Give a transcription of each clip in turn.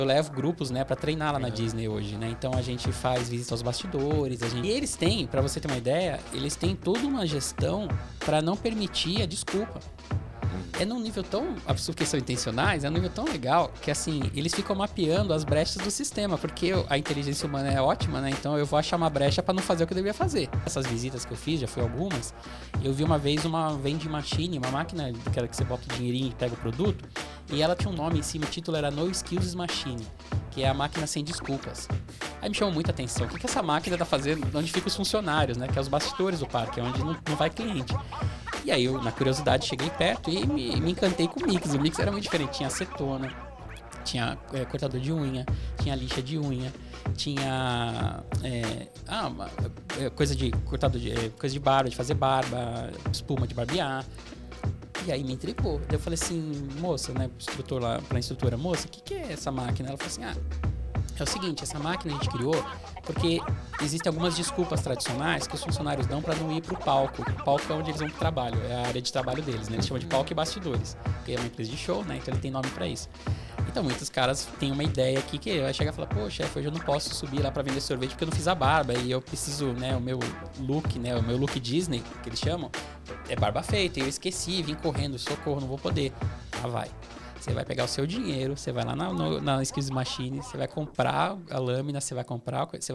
Eu levo grupos, né, para treinar lá na Disney hoje, né? Então a gente faz visita aos bastidores, E eles têm, para você ter uma ideia, eles têm toda uma gestão para não permitir a desculpa. É num nível tão absurdo, que são intencionais, é num nível tão legal que, assim, eles ficam mapeando as brechas do sistema, porque a inteligência humana é ótima, né? Então eu vou achar uma brecha para não fazer o que eu devia fazer. Essas visitas que eu fiz, já fui algumas, eu vi uma vez uma vending machine, uma máquina daquela que você bota o dinheirinho e pega o produto, e ela tinha um nome em cima, o título era No Excuses Machine, que é a máquina sem desculpas. Aí me chamou muita atenção. O que essa máquina tá fazendo onde ficam os funcionários, né? Que é os bastidores do parque, é onde não vai cliente. E aí eu, na curiosidade, cheguei perto e me encantei com o mix. O mix era muito diferente. Tinha acetona, tinha cortador de unha, tinha lixa de unha, tinha coisa de cortador coisa de barba, de fazer barba, espuma de barbear. E aí me intrigou. Daí eu falei assim, moça, né, instrutor lá, pra instrutora, moça, o que é essa máquina? Ela falou assim, é o seguinte, essa máquina a gente criou porque existem algumas desculpas tradicionais que os funcionários dão para não ir pro palco. O palco é onde eles vão pro trabalho, é a área de trabalho deles, né? Eles chamam de palco e bastidores, porque é uma empresa de show, né? Então ele tem nome para isso. Então muitos caras têm uma ideia aqui que vai chegar e falar, pô, chefe, hoje eu não posso subir lá para vender sorvete porque eu não fiz a barba e eu preciso, né, o meu look Disney, que eles chamam, é barba feita, e eu esqueci, vim correndo, socorro, não vou poder. Ah, vai. Você vai pegar o seu dinheiro, você vai lá na Skills Machine, você vai comprar a lâmina, você vai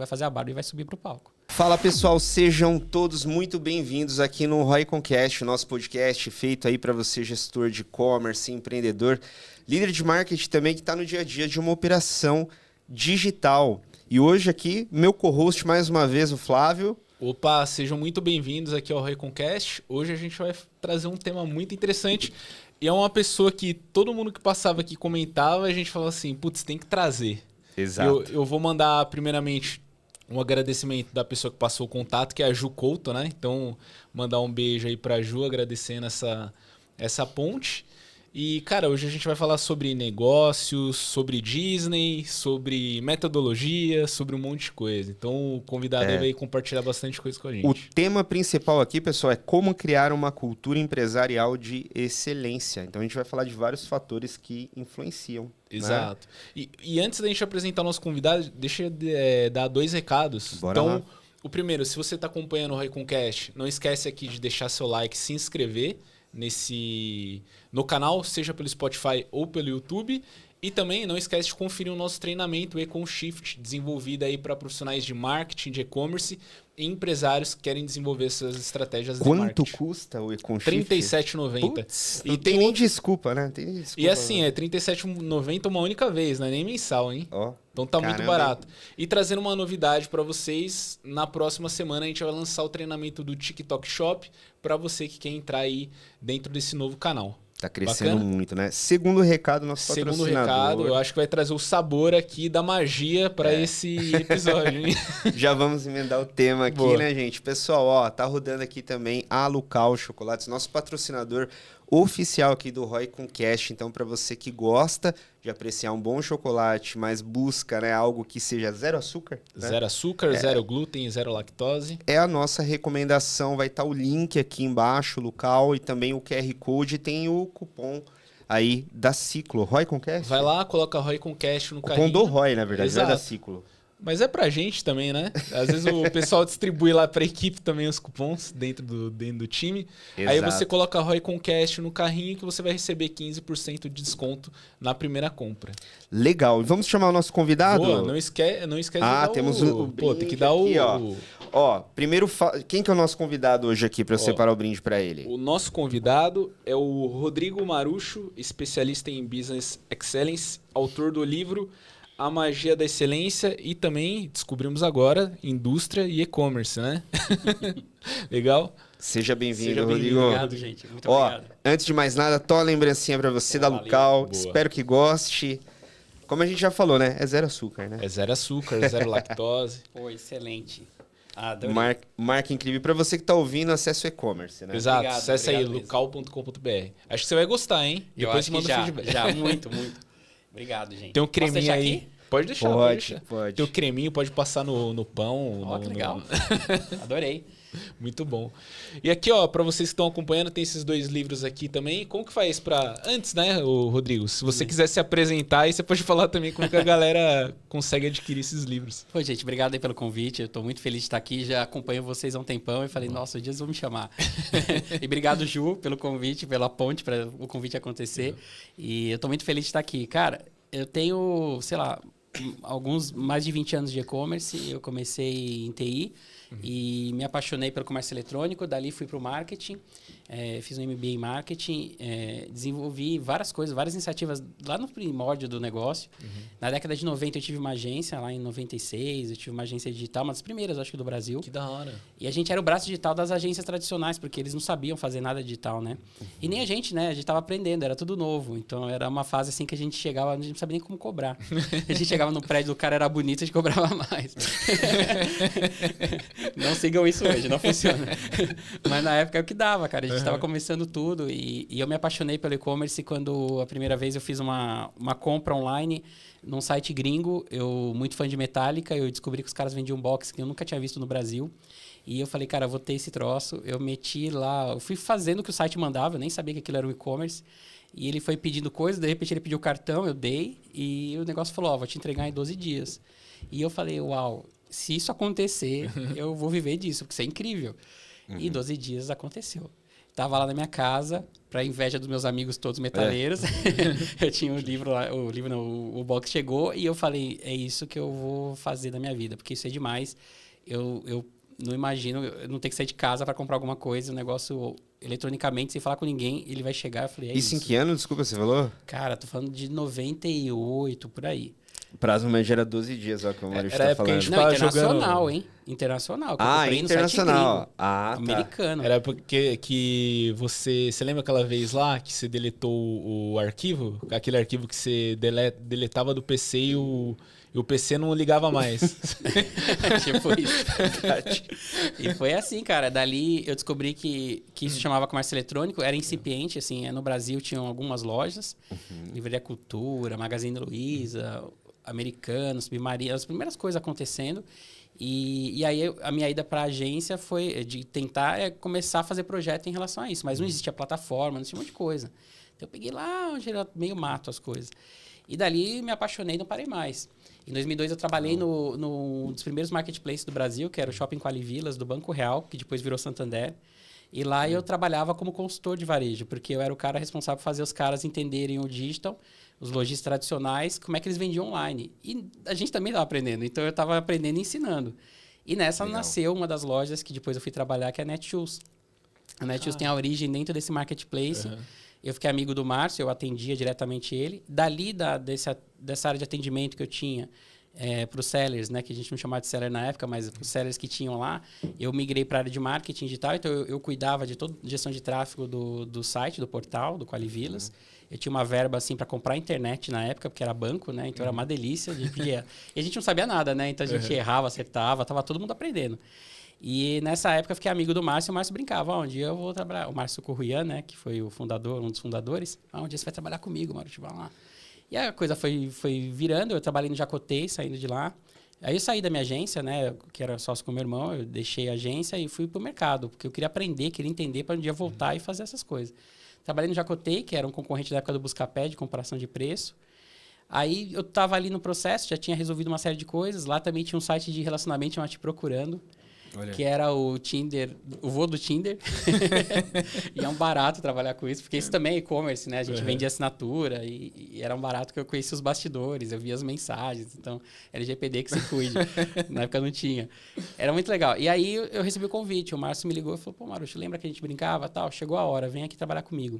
fazer a barba e vai subir pro palco. Fala pessoal, sejam todos muito bem-vindos aqui no RoyConCast, nosso podcast feito aí para você, gestor de e-commerce, empreendedor, líder de marketing também que está no dia a dia de uma operação digital. E hoje aqui, meu co-host mais uma vez, o Flávio. Opa, sejam muito bem-vindos aqui ao RoyConCast. Hoje a gente vai trazer um tema muito interessante. E é uma pessoa que todo mundo que passava aqui comentava, a gente falava assim, putz, tem que trazer. Exato. Eu vou mandar, primeiramente, um agradecimento da pessoa que passou o contato, que é a Ju Couto, né? Então, mandar um beijo aí pra Ju, agradecendo essa ponte. E, cara, hoje a gente vai falar sobre negócios, sobre Disney, sobre metodologia, sobre um monte de coisa. Então, o convidado aí vai compartilhar bastante coisa com a gente. O tema principal aqui, pessoal, é como criar uma cultura empresarial de excelência. Então, a gente vai falar de vários fatores que influenciam. Exato. Né? E antes da gente apresentar o nosso convidado, deixa eu dar 2 recados. Bora então, lá. O primeiro, se você está acompanhando o RoyConCast, não esquece aqui de deixar seu like, se inscrever no canal, seja pelo Spotify ou pelo YouTube. E também não esquece de conferir o nosso treinamento Econ Shift, desenvolvido aí para profissionais de marketing, de e-commerce e empresários que querem desenvolver essas estratégias de marketing. Quanto custa o Econ Shift? R$37,90. E tem nem desculpa, né? Tem desculpa, e assim, é R$37,90 uma única vez, não é nem mensal, hein? Ó, então tá caramba. muito barato. E trazendo uma novidade para vocês, na próxima semana a gente vai lançar o treinamento do TikTok Shop para você que quer entrar aí dentro desse novo canal. Tá crescendo Bacana? muito, né? Segundo recado, nosso Segundo patrocinador. recado, eu acho que vai trazer o sabor aqui da magia para esse episódio, hein? Já vamos emendar o tema aqui, Boa. né, gente? Pessoal, ó, tá rodando aqui também a Lucal Chocolates, nosso patrocinador oficial aqui do RoyConCast. Então, para você que gosta de apreciar um bom chocolate, mas busca, né, algo que seja zero açúcar, né? Zero açúcar, zero glúten, zero lactose. É a nossa recomendação. Vai estar o link aqui embaixo, Lucal, e também o QR Code. Tem o cupom aí da Ciclo. RoyConCast? Vai lá, coloca RoyConCast no Cupom carrinho. do Roy, na verdade, não é da Exato. Ciclo. Mas é pra gente também, né? Às vezes o pessoal distribui lá pra equipe também os cupons dentro do time. Exato. Aí você coloca RoyConCast no carrinho que você vai receber 15% de desconto na primeira compra. Legal. Vamos chamar o nosso convidado? Boa, não esquece de dar temos o... o Pô, tem brinde que dar aqui, o... Ó, primeiro, quem que é o nosso convidado hoje aqui para eu separar o brinde para ele? O nosso convidado é o Rodrigo Marucho, especialista em Business Excellence, autor do livro A Magia da Excelência e também, descobrimos agora, indústria e e-commerce, né? Legal? Seja bem-vindo, bem-vindo. Rodrigo. Obrigado, gente. Muito Ó, obrigado. antes de mais nada, tô a lembrancinha para você da Valeu. Lucal. Boa. Espero que goste. Como a gente já falou, né? É zero açúcar, né? É zero açúcar, zero lactose. Pô, excelente. Adorei. Marca incrível. Para você que tá ouvindo, acesso e-commerce, né? Exato, Obrigado, acessa aí, obrigado lucal.com.br. Acho que você vai gostar, hein? Eu Depois acho manda que o feedback. já, muito, muito. Obrigado, gente. Tem um Posso creminha deixar aí. aqui? Pode deixar, Pode. Teu creminho pode passar no pão. Ó, que legal. Adorei. Muito bom. E aqui, ó, para vocês que estão acompanhando, tem esses 2 livros aqui também. Como que faz para antes, né, o Rodrigo? Se você quiser se apresentar, aí você pode falar também como que a galera consegue adquirir esses livros. Pô, gente, obrigado aí pelo convite. Eu tô muito feliz de estar aqui. Já acompanho vocês há um tempão e falei, nossa, um dia eles vão me chamar. E obrigado, Ju, pelo convite, pela ponte para o convite acontecer. E eu tô muito feliz de estar aqui. Cara, eu tenho, sei lá, mais de 20 anos de e-commerce. Eu comecei em TI. E me apaixonei pelo comércio eletrônico, dali fui para o marketing, fiz um MBA em marketing, desenvolvi várias coisas, várias iniciativas lá no primórdio do negócio. Na década de 90 eu tive uma agência, lá em 96, eu tive uma agência digital, uma das primeiras, acho que do Brasil. Que da hora. E a gente era o braço digital das agências tradicionais, porque eles não sabiam fazer nada digital, né? E nem a gente, né? A gente estava aprendendo, era tudo novo. Então era uma fase assim que a gente chegava, a gente não sabia nem como cobrar. A gente chegava no prédio do cara, era bonito, a gente cobrava mais. Não sigam isso hoje, não funciona. Mas na época é o que dava, cara. A gente estava começando tudo e eu me apaixonei pelo e-commerce quando a primeira vez eu fiz uma compra online num site gringo. Eu, muito fã de Metallica, eu descobri que os caras vendiam um box que eu nunca tinha visto no Brasil. E eu falei, cara, eu vou ter esse troço. Eu meti lá, eu fui fazendo o que o site mandava, eu nem sabia que aquilo era um e-commerce. E ele foi pedindo coisas, de repente ele pediu o cartão, eu dei, e o negócio falou, ó, vou te entregar em 12 dias. E eu falei, uau, se isso acontecer, eu vou viver disso, porque isso é incrível. E 12 dias aconteceu. Tava lá na minha casa, para inveja dos meus amigos todos metaleiros. Eu tinha um livro lá, o box chegou e eu falei, é isso que eu vou fazer da minha vida, porque isso é demais. Eu não imagino, eu não ter que sair de casa para comprar alguma coisa, o negócio eletronicamente, sem falar com ninguém, ele vai chegar. Eu falei, Isso em que ano, desculpa, você falou? Cara, tô falando de 98, por aí. O prazo médio era 12 dias, ó, como a Maurício tá falando. Não, internacional, hein? Internacional. Internacional. Tá. Americano. Era porque que você lembra aquela vez lá que você deletou o arquivo? Aquele arquivo que você deletava do PC e o PC não ligava mais. Tipo isso. E foi assim, cara. Dali eu descobri que isso chamava comércio eletrônico. Era incipiente, assim. No Brasil tinham algumas lojas. Livraria Cultura, Magazine Luiza, Americanos, Submarino. As primeiras coisas acontecendo. E aí a minha ida para a agência foi de tentar começar a fazer projeto em relação a isso. Mas não existia plataforma, não tinha um monte de coisa. Então eu peguei lá onde era meio mato as coisas. E dali me apaixonei e não parei mais. Em 2002 eu trabalhei no dos primeiros marketplaces do Brasil, que era o Shopping Qualivilas, do Banco Real, que depois virou Santander. E lá eu trabalhava como consultor de varejo, porque eu era o cara responsável por fazer os caras entenderem o digital, os lojistas tradicionais, como é que eles vendiam online. E a gente também estava aprendendo, então eu estava aprendendo e ensinando. E nessa nasceu uma das lojas que depois eu fui trabalhar, que é a Netshoes. A Netshoes tem a origem dentro desse marketplace. Eu fiquei amigo do Márcio, eu atendia diretamente ele. Dali, dessa área de atendimento que eu tinha para os sellers, né, que a gente não chamava de seller na época, mas os sellers que tinham lá, eu migrei para a área de marketing digital, então eu cuidava de toda a gestão de tráfego do site, do portal, do Qualivilas. Eu tinha uma verba assim para comprar internet na época, porque era banco, né? Então era uma delícia. E a gente não sabia nada, né? Então a gente errava, acertava, tava todo mundo aprendendo. E nessa época eu fiquei amigo do Márcio, e o Márcio brincava, um dia eu vou trabalhar. O Márcio Corruian, né, que foi o fundador, um dos fundadores, um dia você vai trabalhar comigo, Márcio, vai lá. E a coisa foi virando, eu trabalhei no Jacotei, saindo de lá. Aí eu saí da minha agência, né, que era sócio com meu irmão, eu deixei a agência e fui pro mercado, porque eu queria aprender, queria entender para um dia voltar e fazer essas coisas. Trabalhei no Jacotei, que era um concorrente da época do Buscapé, de comparação de preço. Aí eu estava ali no processo, já tinha resolvido uma série de coisas. Lá também tinha um site de relacionamento chamado Te Procurando, que era o Tinder, o vô do Tinder. E é um barato trabalhar com isso, porque isso também é e-commerce, né? A gente vendia assinatura e era um barato que eu conhecia os bastidores, eu via as mensagens. Então, LGPD que se cuide. Na época não tinha. Era muito legal. E aí eu recebi o convite, o Márcio me ligou e falou, pô, Marucho, lembra que a gente brincava? Tal, chegou a hora, vem aqui trabalhar comigo.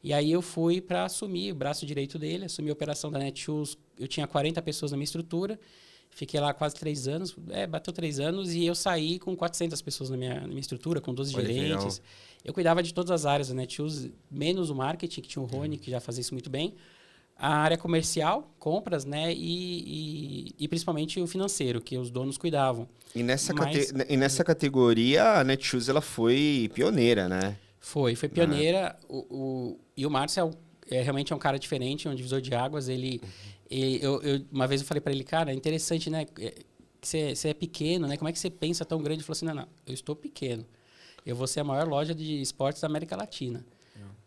E aí eu fui para assumir o braço direito dele, assumi a operação da Netshoes. Eu tinha 40 pessoas na minha estrutura. Fiquei lá quase 3 anos, bateu 3 anos e eu saí com 400 pessoas na minha estrutura, com 12 gerentes. Eu cuidava de todas as áreas da Netshoes, menos o marketing, que tinha o Rony, que já fazia isso muito bem. A área comercial, compras, né? E principalmente o financeiro, que os donos cuidavam. E nessa categoria, a Netshoes ela foi pioneira, né? Foi pioneira. E o Márcio realmente é um cara diferente, é um divisor de águas. Ele Uma vez eu falei para ele, cara, é interessante, né? Que você é pequeno, né? Como é que você pensa tão grande? Ele falou assim, não, eu estou pequeno. Eu vou ser a maior loja de esportes da América Latina.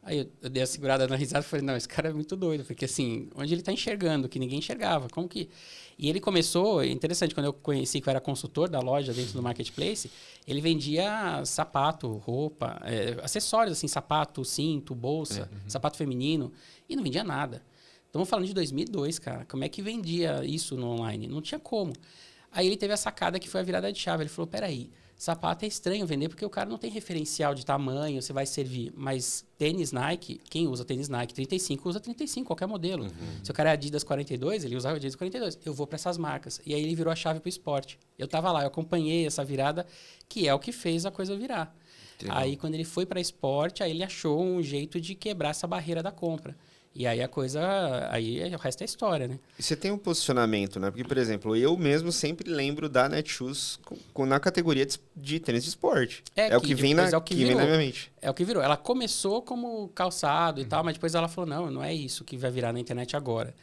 Aí eu dei a segurada na risada e falei, não, esse cara é muito doido. Porque assim, onde ele está enxergando, que ninguém enxergava. Como que... E ele começou, interessante, quando eu conheci que eu era consultor da loja dentro do Marketplace, ele vendia sapato, roupa, acessórios, assim, sapato, cinto, bolsa, sapato feminino, e não vendia nada. Estamos falando de 2002, cara. Como é que vendia isso no online? Não tinha como. Aí ele teve a sacada que foi a virada de chave. Ele falou, peraí, sapato é estranho vender porque o cara não tem referencial de tamanho, você vai servir. Mas tênis Nike, quem usa tênis Nike 35, usa 35, qualquer modelo. Se o cara é Adidas 42, ele usava Adidas 42. Eu vou para essas marcas. E aí ele virou a chave para o esporte. Eu estava lá, eu acompanhei essa virada, que é o que fez a coisa virar. Aí quando ele foi para esporte, aí ele achou um jeito de quebrar essa barreira da compra. E aí a coisa, aí o resto é história, né? E você tem um posicionamento, né? Porque, por exemplo, eu mesmo sempre lembro da Netshoes na categoria de tênis de esporte. É o que vem na minha mente. É o que virou. Ela começou como calçado e tal, mas depois ela falou, não é isso que vai virar na internet agora.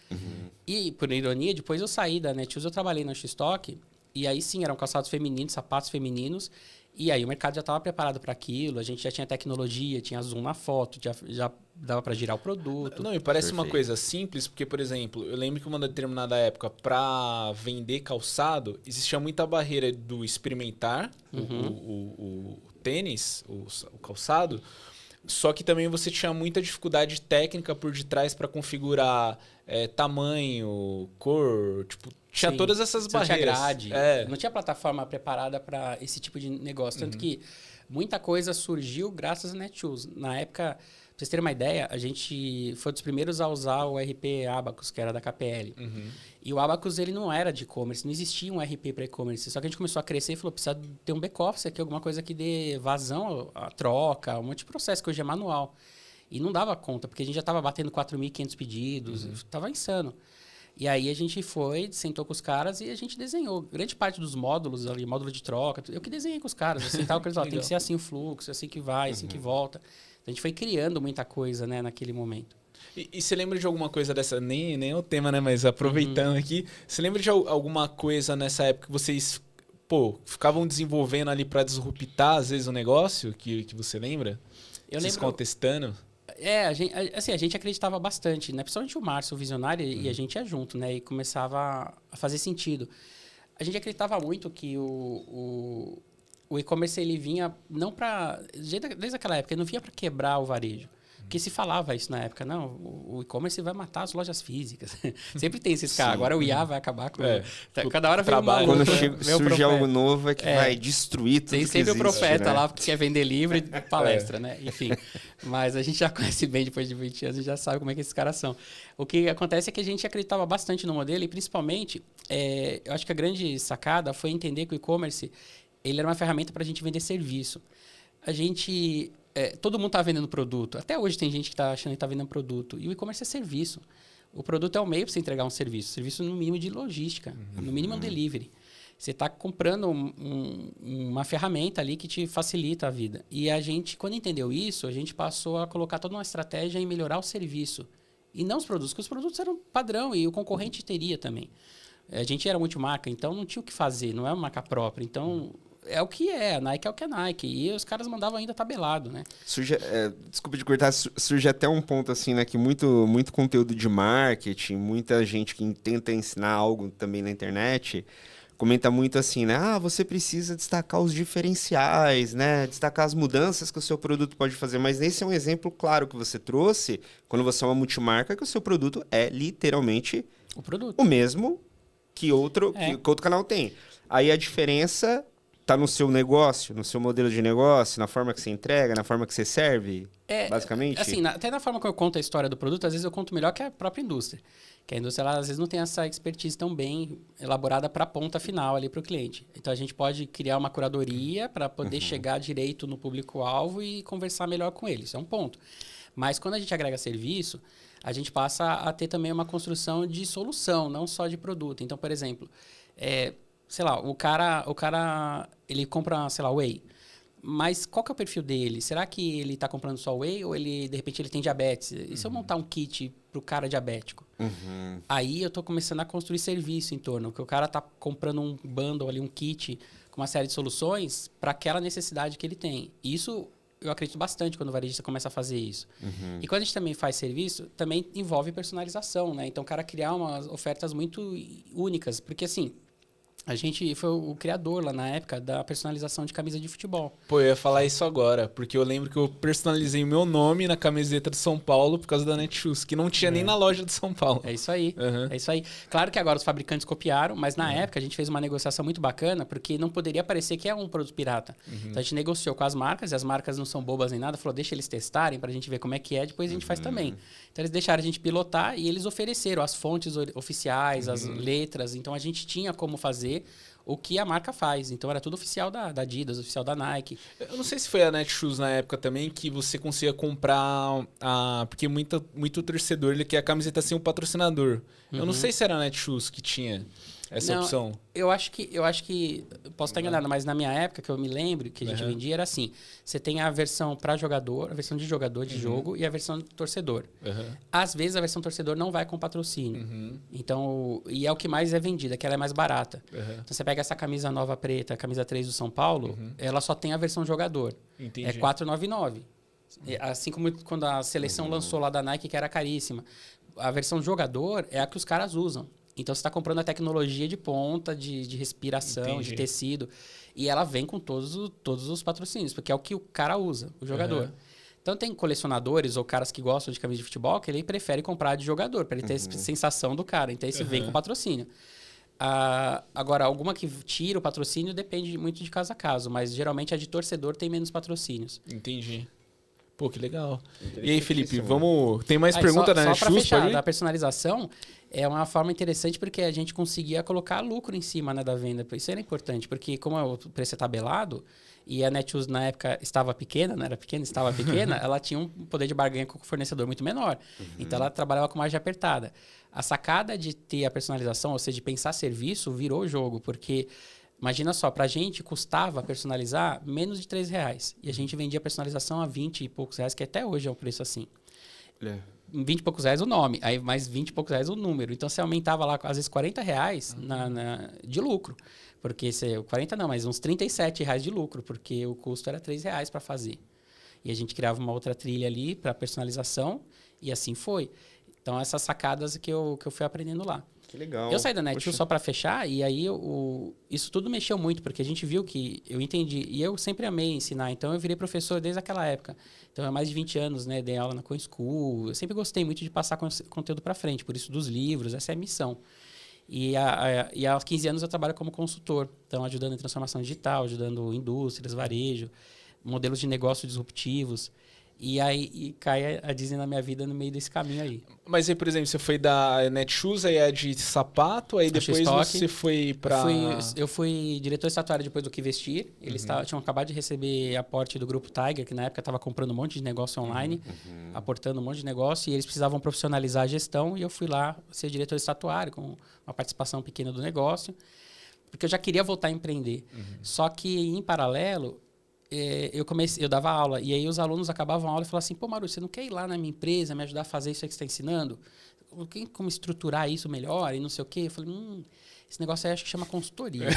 E, por ironia, depois eu saí da Netshoes, eu trabalhei na X-Stock, e aí sim, eram calçados femininos, sapatos femininos, e aí o mercado já estava preparado para aquilo, a gente já tinha tecnologia, tinha zoom na foto, já dava para girar o produto. Não, e parece uma coisa simples, porque, por exemplo, eu lembro que uma determinada época, para vender calçado, existia muita barreira do experimentar o tênis, o calçado, só que também você tinha muita dificuldade técnica por detrás para configurar tamanho, cor, tipo, tinha todas essas barreiras. Não tinha grade, não tinha plataforma preparada para esse tipo de negócio. Tanto que muita coisa surgiu graças a Netshoes. Na época, pra vocês terem uma ideia, a gente foi dos primeiros a usar o RP Abacus, que era da KPL. E o Abacus, ele não era de e-commerce, não existia um RP para e-commerce. Só que a gente começou a crescer e falou, precisa ter um back-office aqui, alguma coisa que dê vazão à troca, um monte de processo que hoje é manual. E não dava conta, porque a gente já estava batendo 4.500 pedidos, estava insano. E aí a gente foi, sentou com os caras e a gente desenhou. Grande parte dos módulos ali, módulo de troca, eu que desenhei com os caras. Eu sentava com eles, tem que ser assim o fluxo, assim que vai, assim que volta. A gente foi criando muita coisa, né, naquele momento. E você lembra de alguma coisa dessa, nem é o tema, né, mas aproveitando aqui, você lembra de alguma coisa nessa época que vocês, ficavam desenvolvendo ali para disruptar, às vezes, o negócio, que você lembra? Vocês contestando? A gente acreditava bastante, né? Principalmente o Márcio, o visionário, e a gente ia junto, né? E começava a fazer sentido. A gente acreditava muito que o e-commerce, ele vinha não para... Desde aquela época, ele não vinha para quebrar o varejo. Porque se falava isso na época, não, o e-commerce vai matar as lojas físicas. Sempre tem esses caras. Agora o IA vai acabar com... Cada hora vem uma quando surge algo novo é que vai destruir tudo. Tem sempre o profeta lá que quer vender livro e palestra, né? Enfim, mas a gente já conhece bem depois de 20 anos e já sabe como é que esses caras são. O que acontece é que a gente acreditava bastante no modelo e principalmente, eu acho que a grande sacada foi entender que o e-commerce ele era uma ferramenta para a gente vender serviço. A gente... todo mundo está vendendo produto. Até hoje tem gente que está achando que está vendendo produto. E o e-commerce é serviço. O produto é o meio para você entregar um serviço. Serviço no mínimo de logística. No mínimo é um delivery. Você está comprando uma ferramenta ali que te facilita a vida. E a gente, quando entendeu isso, a gente passou a colocar toda uma estratégia em melhorar o serviço. E não os produtos, porque os produtos eram padrão e o concorrente teria também. A gente era multimarca, então não tinha o que fazer. Não é uma marca própria. Então... é o que é, a Nike é o que é Nike. E os caras mandavam ainda tabelado, né? Desculpa de cortar, surge até um ponto assim, né? Que muito conteúdo de marketing, muita gente que tenta ensinar algo também na internet, comenta muito assim, né? Você precisa destacar os diferenciais, né? Destacar as mudanças que o seu produto pode fazer. Mas esse é um exemplo claro que você trouxe, quando você é uma multimarca, que o seu produto é literalmente o mesmo que outro canal tem. Aí a diferença... tá no seu negócio, no seu modelo de negócio, na forma que você entrega, na forma que você serve, basicamente? Assim, até na forma que eu conto a história do produto, às vezes eu conto melhor que a própria indústria. Que a indústria, ela, às vezes, não tem essa expertise tão bem elaborada para a ponta final ali para o cliente. Então, a gente pode criar uma curadoria para poder chegar direito no público-alvo e conversar melhor com ele. Isso é um ponto. Mas, quando a gente agrega serviço, a gente passa a ter também uma construção de solução, não só de produto. Então, por exemplo... sei lá, o cara ele compra, sei lá, whey. Mas qual que é o perfil dele? Será que ele está comprando só whey ou ele, de repente, ele tem diabetes? E se eu montar um kit pro cara diabético. Aí eu tô começando a construir serviço em torno, que o cara tá comprando um bundle ali, um kit com uma série de soluções para aquela necessidade que ele tem. Isso eu acredito bastante quando o varejista começa a fazer isso. E quando a gente também faz serviço, também envolve personalização, né? Então o cara criar umas ofertas muito únicas, porque assim, a gente foi o criador lá na época da personalização de camisa de futebol. Pô, eu ia falar isso agora, porque eu lembro que eu personalizei o meu nome na camiseta de São Paulo por causa da Netshoes, que não tinha nem na loja de São Paulo. É isso aí, é isso aí. Claro que agora os fabricantes copiaram, mas na época a gente fez uma negociação muito bacana, porque não poderia parecer que é um produto pirata. Então a gente negociou com as marcas, e as marcas não são bobas nem nada, falou, deixa eles testarem pra gente ver como é que é, depois a gente faz também. Então eles deixaram a gente pilotar e eles ofereceram as fontes oficiais, as letras, então a gente tinha como fazer o que a marca faz. Então era tudo oficial da Adidas, oficial da Nike. Eu não sei se foi a Netshoes na época também que você conseguia comprar porque muito torcedor ele quer a camiseta sem um patrocinador. Eu não sei se era a Netshoes que tinha essa opção. Eu acho que posso estar enganado, mas na minha época, que eu me lembro, que a gente vendia, era assim. Você tem a versão para jogador, a versão de jogador de jogo e a versão do torcedor. Às vezes a versão torcedor não vai com patrocínio. Então, e é o que mais é vendida, que ela é mais barata. Então você pega essa camisa nova preta, a camisa 3 do São Paulo, ela só tem a versão jogador. Entendi. É R$499. Assim como quando a seleção lançou lá da Nike, que era caríssima. A versão jogador é a que os caras usam. Então, você está comprando a tecnologia de ponta, de respiração, de tecido. E ela vem com todos os patrocínios, porque é o que o cara usa, o jogador. Então, tem colecionadores ou caras que gostam de camisa de futebol que ele prefere comprar de jogador, para ele ter essa sensação do cara. Então, esse vem com patrocínio. Agora, alguma que tira o patrocínio depende muito de caso a caso, mas geralmente a de torcedor tem menos patrocínios. Entendi. Pô, que legal. E aí, Felipe, vamos... Tem mais pergunta na Netshoes? Só para fechar, da personalização, é uma forma interessante porque a gente conseguia colocar lucro em cima, né, da venda. Isso era importante, porque como o preço é tabelado, e a Netshoes na época estava pequena, não era pequena, estava pequena, ela tinha um poder de barganha com o fornecedor muito menor. Então, ela trabalhava com margem apertada. A sacada de ter a personalização, ou seja, de pensar serviço, virou o jogo, porque... Imagina só, pra gente custava personalizar menos de R$3. E a gente vendia personalização a 20 e poucos reais, que até hoje é um preço assim. 20 e poucos reais o nome, aí mais 20 e poucos reais o número. Então você aumentava lá, às vezes, R$40 de lucro. Porque 40 não, mas uns R$37 de lucro, porque o custo era R$3 para fazer. E a gente criava uma outra trilha ali para personalização, e assim foi. Então, essas sacadas que eu fui aprendendo lá. Que legal. Eu saí da Netshoes só para fechar, e aí isso tudo mexeu muito, porque a gente viu que eu entendi. E eu sempre amei ensinar, então eu virei professor desde aquela época. Então, há mais de 20 anos, né, dei aula na CoinSchool. Eu sempre gostei muito de passar conteúdo para frente, por isso dos livros, essa é a missão. E há 15 anos eu trabalho como consultor, então ajudando em transformação digital, ajudando indústrias, varejo, modelos de negócio disruptivos. E aí cai a Disney na minha vida no meio desse caminho aí. Mas aí, por exemplo, você foi da Netshoes, aí é de sapato, aí depois você foi para... Eu fui diretor estatuário depois do Que Vestir. Eles tinham acabado de receber aporte do Grupo Tiger, que na época estava comprando um monte de negócio online, aportando um monte de negócio, e eles precisavam profissionalizar a gestão, e eu fui lá ser diretor estatuário, com uma participação pequena do negócio, porque eu já queria voltar a empreender. Só que, em paralelo... eu dava aula, e aí os alunos acabavam a aula e falavam assim, pô, Maru, você não quer ir lá na minha empresa, me ajudar a fazer isso aí que você está ensinando? Como estruturar isso melhor e não sei o quê? Eu falei, esse negócio aí acho que chama consultoria.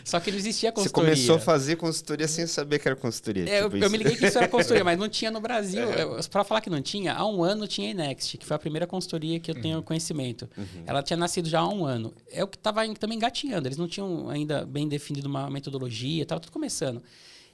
Só que não existia consultoria. Você começou a fazer consultoria sem saber que era consultoria. Eu me liguei que isso era consultoria, mas não tinha no Brasil. Para falar que não tinha, há um ano tinha a Next, que foi a primeira consultoria que eu tenho conhecimento. Ela tinha nascido já há um ano. É o que estava também engatinhando. Eles não tinham ainda bem definido uma metodologia, estava tudo começando.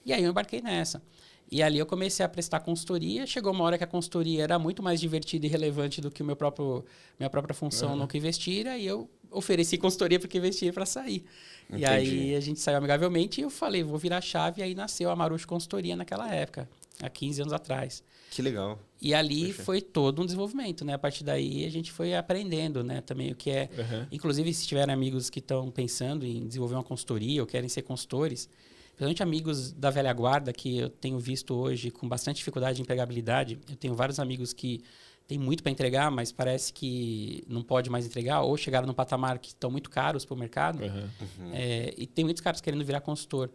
E aí eu embarquei nessa. E ali eu comecei a prestar consultoria. Chegou uma hora que a consultoria era muito mais divertida e relevante do que minha própria função no Que Vestir. E eu ofereci consultoria para o Que Vestir para sair. Entendi. E aí a gente saiu amigavelmente e eu falei, vou virar a chave. E aí nasceu a Marucho Consultoria naquela época, há 15 anos atrás. Que legal. E ali foi todo um desenvolvimento, né? A partir daí a gente foi aprendendo, né? Também o que é... Inclusive, se tiverem amigos que estão pensando em desenvolver uma consultoria ou querem ser consultores... Principalmente amigos da velha guarda, que eu tenho visto hoje com bastante dificuldade de empregabilidade. Eu tenho vários amigos que têm muito para entregar, mas parece que não pode mais entregar, ou chegaram num patamar que estão muito caros para o mercado. E tem muitos caras querendo virar consultor.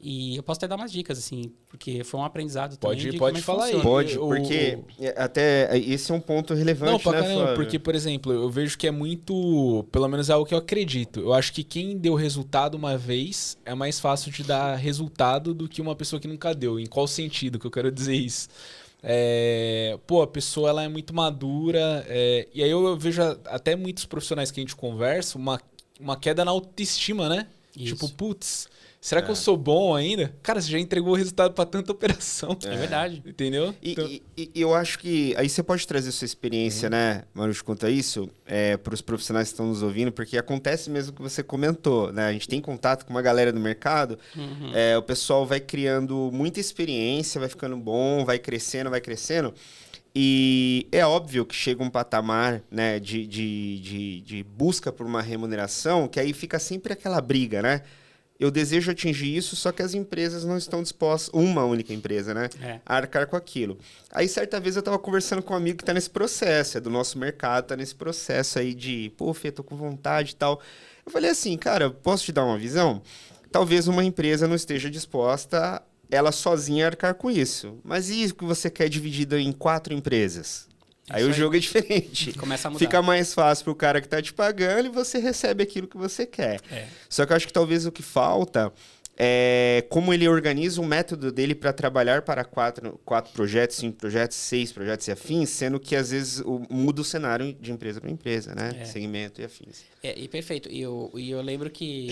E eu posso até dar umas dicas, assim, porque foi um aprendizado também. Pode falar aí. Pode, porque até esse é um ponto relevante, não, pra né, caramba, Flávio? porque, por exemplo, eu vejo que é muito, pelo menos é o que eu acredito. Eu acho que quem deu resultado uma vez é mais fácil de dar resultado do que uma pessoa que nunca deu. Em qual sentido que eu quero dizer isso? A pessoa ela é muito madura, e aí eu vejo até muitos profissionais que a gente conversa, uma queda na autoestima, né? Isso. Tipo, putz, será que eu sou bom ainda? Cara, você já entregou o resultado pra tanta operação. É verdade. Entendeu? E eu acho que aí você pode trazer sua experiência, né, Marucho, quanto a isso, para os profissionais que estão nos ouvindo, porque acontece mesmo o que você comentou, né? A gente tem contato com uma galera do mercado, o pessoal vai criando muita experiência, vai ficando bom, vai crescendo. E é óbvio que chega um patamar, né, de busca por uma remuneração, que aí fica sempre aquela briga, né? Eu desejo atingir isso, só que as empresas não estão dispostas, uma única empresa, né, a arcar com aquilo. Aí, certa vez, eu estava conversando com um amigo que está nesse processo, é do nosso mercado, está nesse processo aí de, Fê, tô com vontade e tal. Eu falei assim, cara, posso te dar uma visão? Talvez uma empresa não esteja disposta ela sozinha arcar com isso. Mas e isso que você quer dividido em 4 empresas? Aí o jogo é diferente. Começa a mudar. Fica mais fácil pro cara que tá te pagando e você recebe aquilo que você quer. Só que eu acho que talvez o que falta é como ele organiza o método dele para trabalhar para 4 projetos, 5 projetos, 6 projetos e afins, sendo que às vezes muda o cenário de empresa para empresa, né? Segmento e afins. E perfeito. E eu lembro que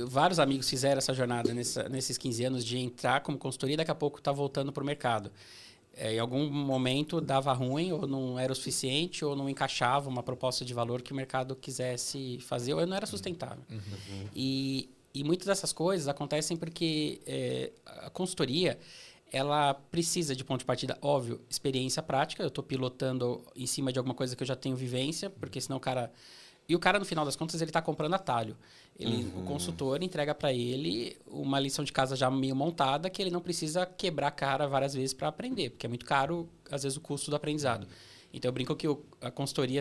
vários amigos fizeram essa jornada nesses 15 anos de entrar como consultoria e daqui a pouco tá voltando para o mercado. Em algum momento dava ruim, ou não era o suficiente, ou não encaixava uma proposta de valor que o mercado quisesse fazer, ou não era sustentável. E muitas dessas coisas acontecem porque a consultoria ela precisa de ponto de partida, óbvio, experiência prática. Eu estou pilotando em cima de alguma coisa que eu já tenho vivência, porque senão o cara... E o cara, no final das contas, ele está comprando atalho. O consultor entrega para ele uma lição de casa já meio montada que ele não precisa quebrar a cara várias vezes para aprender, porque é muito caro, às vezes, o custo do aprendizado. Então, eu brinco que a consultoria,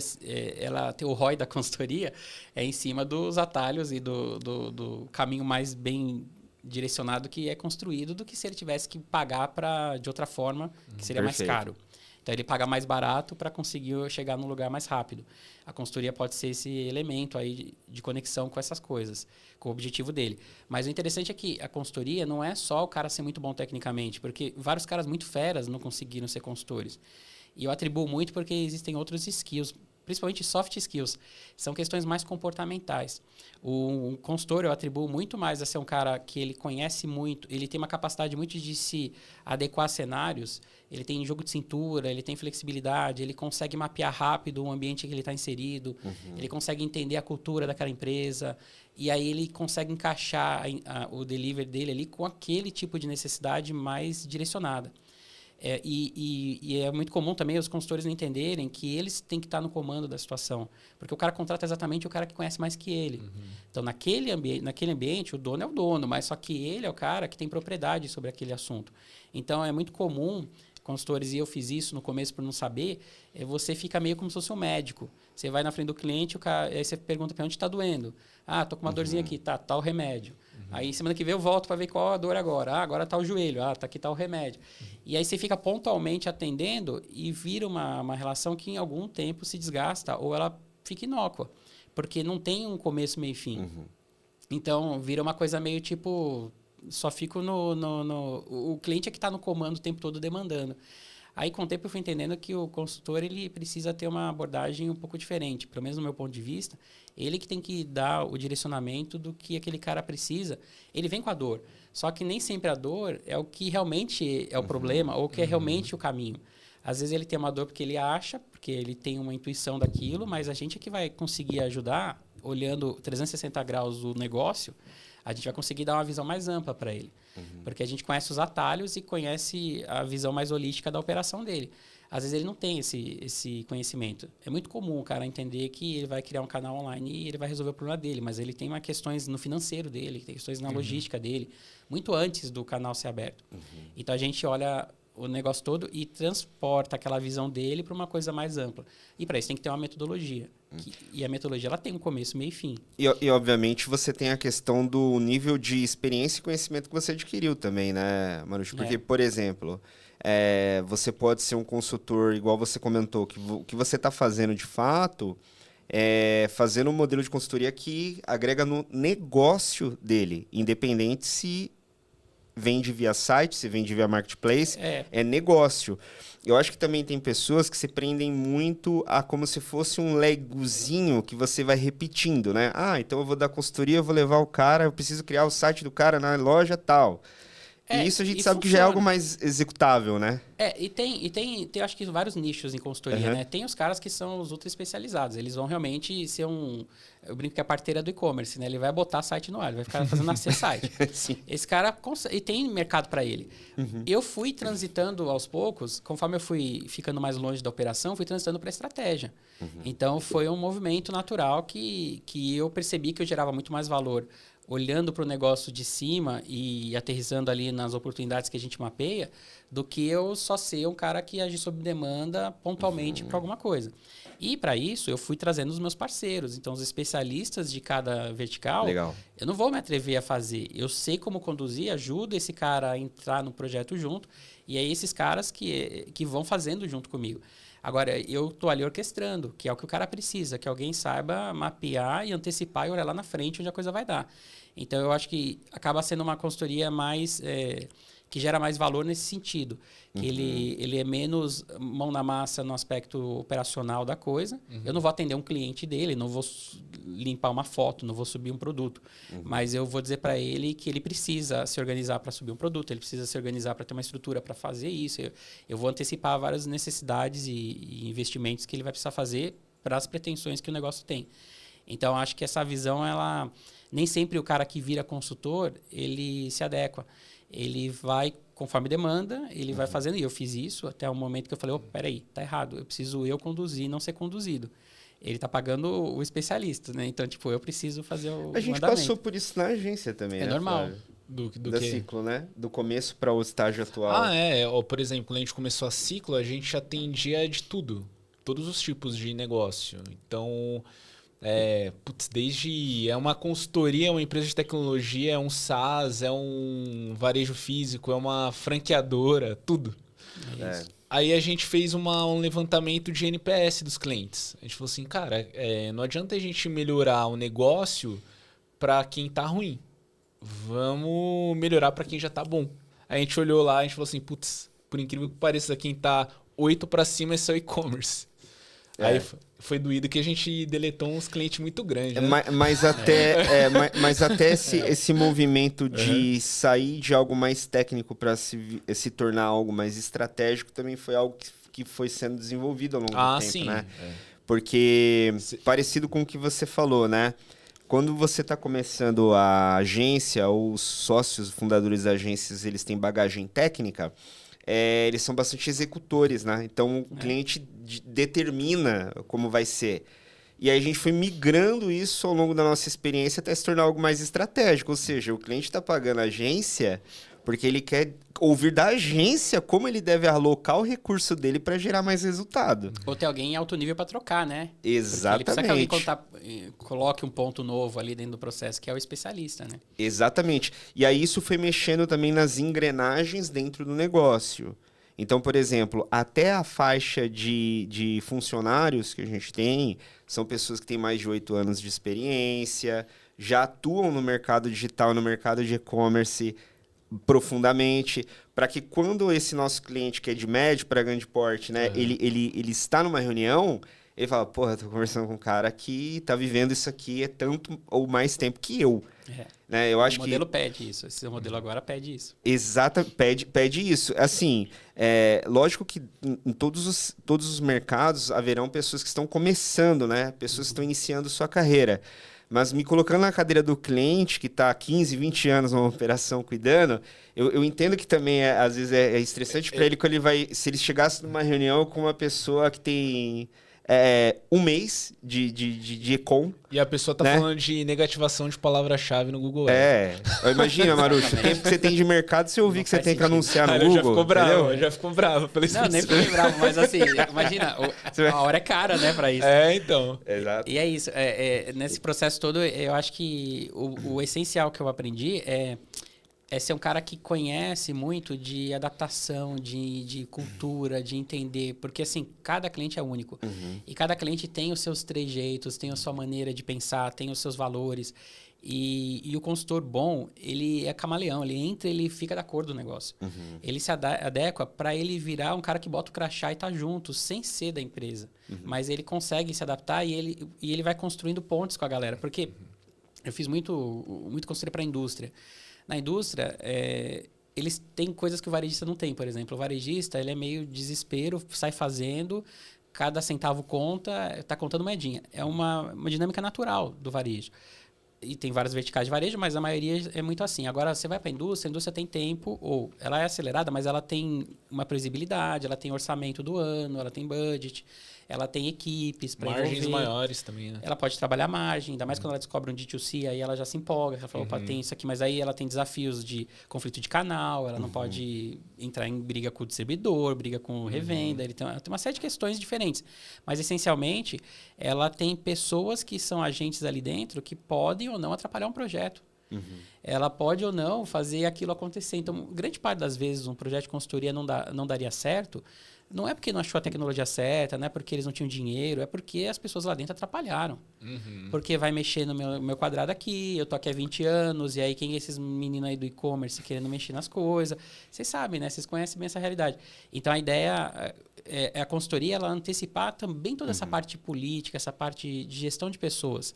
ela tem o ROI da consultoria é em cima dos atalhos e do caminho mais bem direcionado que é construído do que se ele tivesse que pagar de outra forma, que seria mais caro. Então, ele paga mais barato para conseguir chegar num lugar mais rápido. A consultoria pode ser esse elemento aí de conexão com essas coisas, com o objetivo dele. Mas o interessante é que a consultoria não é só o cara ser muito bom tecnicamente, porque vários caras muito feras não conseguiram ser consultores. E eu atribuo muito porque existem outros skills, principalmente soft skills, são questões mais comportamentais. O consultor eu atribuo muito mais a ser um cara que ele conhece muito, ele tem uma capacidade muito de se adequar a cenários, ele tem jogo de cintura, ele tem flexibilidade, ele consegue mapear rápido o ambiente que ele está inserido, ele consegue entender a cultura daquela empresa, e aí ele consegue encaixar o delivery dele ali com aquele tipo de necessidade mais direcionada. E é muito comum também os consultores não entenderem que eles têm que estar no comando da situação. Porque o cara contrata exatamente o cara que conhece mais que ele. Então, naquele ambiente, o dono é o dono, mas só que ele é o cara que tem propriedade sobre aquele assunto. Então, é muito comum, consultores, e eu fiz isso no começo por não saber, você fica meio como se fosse um médico. Você vai na frente do cliente, aí você pergunta para onde está doendo. Ah, tô com uma dorzinha aqui, tá o remédio. Aí, semana que vem, eu volto para ver qual a dor agora. Ah, agora tá o joelho. Ah, tá aqui tá o remédio. E aí você fica pontualmente atendendo e vira uma relação que em algum tempo se desgasta ou ela fica inócua. Porque não tem um começo, meio e fim. Então, vira uma coisa meio tipo... Só fico o cliente é que está no comando o tempo todo demandando. Aí, com o tempo, eu fui entendendo que o consultor ele precisa ter uma abordagem um pouco diferente. Pelo menos no meu ponto de vista, ele que tem que dar o direcionamento do que aquele cara precisa. Ele vem com a dor. Só que nem sempre a dor é o que realmente é o problema ou que é realmente o caminho. Às vezes ele tem uma dor porque ele acha, porque ele tem uma intuição daquilo, mas a gente é que vai conseguir ajudar, olhando 360 graus o negócio, a gente vai conseguir dar uma visão mais ampla para ele. Porque a gente conhece os atalhos e conhece a visão mais holística da operação dele. Às vezes ele não tem esse conhecimento. É muito comum o cara entender que ele vai criar um canal online e ele vai resolver o problema dele, mas ele tem uma questões no financeiro dele, tem questões na logística dele, muito antes do canal ser aberto. Então a gente olha o negócio todo e transporta aquela visão dele para uma coisa mais ampla. E para isso tem que ter uma metodologia. E a metodologia ela tem um começo, meio e fim. E, obviamente, você tem a questão do nível de experiência e conhecimento que você adquiriu também, né, Marucho? Porque, por exemplo, você pode ser um consultor, igual você comentou, que o que você está fazendo de fato é fazendo um modelo de consultoria que agrega no negócio dele, independente se vende via site, se vende via marketplace, é negócio. Eu acho que também tem pessoas que se prendem muito a como se fosse um legozinho que você vai repetindo, né? Ah, então eu vou dar consultoria, eu vou levar o cara, eu preciso criar o site do cara na loja tal. E isso a gente sabe que já é algo mais executável, né? E tem acho que vários nichos em consultoria, né? Tem os caras que são os ultra especializados. Eles vão realmente ser eu brinco que é a parteira do e-commerce, né? Ele vai botar site no ar, ele vai ficar fazendo nascer site. Sim. Esse cara e tem mercado para ele. Eu fui transitando aos poucos, conforme eu fui ficando mais longe da operação, fui transitando para estratégia. Então foi um movimento natural que eu percebi que eu gerava muito mais valor olhando para o negócio de cima e aterrissando ali nas oportunidades que a gente mapeia, do que eu só ser um cara que age sob demanda pontualmente para alguma coisa. E para isso, eu fui trazendo os meus parceiros. Então, os especialistas de cada vertical, Legal. Eu não vou me atrever a fazer. Eu sei como conduzir, ajudo esse cara a entrar no projeto junto, e é esses caras que vão fazendo junto comigo. Agora, eu estou ali orquestrando, que é o que o cara precisa, que alguém saiba mapear e antecipar e olhar lá na frente onde a coisa vai dar. Então, eu acho que acaba sendo uma consultoria mais que gera mais valor nesse sentido. Que ele é menos mão na massa no aspecto operacional da coisa. Eu não vou atender um cliente dele, não vou limpar uma foto, não vou subir um produto. Mas eu vou dizer para ele que ele precisa se organizar para subir um produto, ele precisa se organizar para ter uma estrutura para fazer isso. Eu vou antecipar várias necessidades e investimentos que ele vai precisar fazer para as pretensões que o negócio tem. Então, acho que essa visão, ela nem sempre o cara que vira consultor, ele se adequa. Ele vai conforme demanda, ele vai fazendo. E eu fiz isso até o momento que eu falei, peraí, tá errado. Eu preciso conduzir, não ser conduzido. Ele tá pagando o especialista, né? Então, eu preciso fazer o A gente mandamento. passou por isso na agência também, né? É normal. Do da que? ciclo, né? Do começo para o estágio atual. Por exemplo, quando a gente começou a ciclo, a gente atendia de tudo. Todos os tipos de negócio. Então... desde é uma consultoria, é uma empresa de tecnologia, é um SaaS, é um varejo físico, é uma franqueadora, tudo. Aí a gente fez um levantamento de NPS dos clientes. A gente falou assim, cara, não adianta a gente melhorar o negócio para quem tá ruim. Vamos melhorar para quem já tá bom. Aí a gente olhou lá, a gente falou assim, por incrível que pareça, quem tá 8 para cima é seu e-commerce. Aí foi doído que a gente deletou uns clientes muito grandes. Né? Mas até esse movimento de sair de algo mais técnico para se tornar algo mais estratégico também foi algo que foi sendo desenvolvido ao longo do tempo, sim. né? Porque, parecido com o que você falou, né? Quando você está começando a agência, os sócios, fundadores das agências, eles têm bagagem técnica... eles são bastante executores, né? Então, o cliente determina como vai ser. E aí a gente foi migrando isso ao longo da nossa experiência até se tornar algo mais estratégico. Ou seja, o cliente está pagando a agência porque ele quer ouvir da agência como ele deve alocar o recurso dele para gerar mais resultado. Ou ter alguém em alto nível para trocar, né? Exatamente. Porque ele precisa que alguém coloque um ponto novo ali dentro do processo, que é o especialista, né? Exatamente. E aí isso foi mexendo também nas engrenagens dentro do negócio. Então, por exemplo, até a faixa de funcionários que a gente tem são pessoas que têm mais de 8 anos de experiência, já atuam no mercado digital, no mercado de e-commerce profundamente, para que quando esse nosso cliente que é de médio para grande porte, né, ele está numa reunião, ele fala, porra, tô conversando com um cara que tá vivendo isso aqui há tanto ou mais tempo que eu. Né? Eu acho o modelo pede isso. Esse modelo agora pede isso. Exato, pede isso. Assim, lógico que em todos os mercados haverão pessoas que estão começando, né? Pessoas que estão iniciando sua carreira. Mas me colocando na cadeira do cliente, que está há 15, 20 anos numa operação cuidando, eu entendo que também, às vezes, é estressante para ele quando se ele chegasse numa reunião com uma pessoa que tem um mês de Econ. E a pessoa tá né? falando de negativação de palavra-chave no Google Imagina, Marucho, o tempo que você tem de mercado, você ouvir que você tem que anunciar no Google. Já ficou bravo. Não, nem fiquei bravo, mas assim, imagina, a hora é cara, né, pra isso. Então. Exato. E é isso, nesse processo todo, eu acho que o essencial que eu aprendi é ser um cara que conhece muito de adaptação, de cultura, de entender. Porque, assim, cada cliente é único. E cada cliente tem os seus trejeitos, tem a sua maneira de pensar, tem os seus valores. E o consultor bom, ele é camaleão. Ele fica da cor do negócio. Ele se adequa para ele virar um cara que bota o crachá e tá junto, sem ser da empresa. Mas ele consegue se adaptar e ele vai construindo pontes com a galera. Porque eu fiz muito consultoria para a indústria. Na indústria, eles têm coisas que o varejista não tem. Por exemplo, o varejista ele é meio desespero, sai fazendo, cada centavo conta, está contando moedinha. É uma dinâmica natural do varejo. E tem várias verticais de varejo, mas a maioria é muito assim. Agora, você vai para a indústria tem tempo, ou ela é acelerada, mas ela tem uma previsibilidade, ela tem orçamento do ano, ela tem budget, ela tem equipes para envolver. Margens maiores também, né? Ela pode trabalhar margem, ainda mais quando ela descobre um D2C, aí ela já se empolga, ela fala, opa, tem isso aqui, mas aí ela tem desafios de conflito de canal, ela não pode entrar em briga com o distribuidor, briga com revenda, ela tem uma série de questões diferentes. Mas, essencialmente, ela tem pessoas que são agentes ali dentro que podem ou não atrapalhar um projeto. Ela pode ou não fazer aquilo acontecer. Então, grande parte das vezes, um projeto de consultoria não daria certo. Não é porque não achou a tecnologia certa, não é porque eles não tinham dinheiro, é porque as pessoas lá dentro atrapalharam. Porque vai mexer no meu quadrado aqui, eu tô aqui há 20 anos, e aí quem é esses meninos aí do e-commerce querendo mexer nas coisas? Vocês sabem, né? Vocês conhecem bem essa realidade. Então, a ideia é a consultoria, ela antecipar também toda essa parte política, essa parte de gestão de pessoas.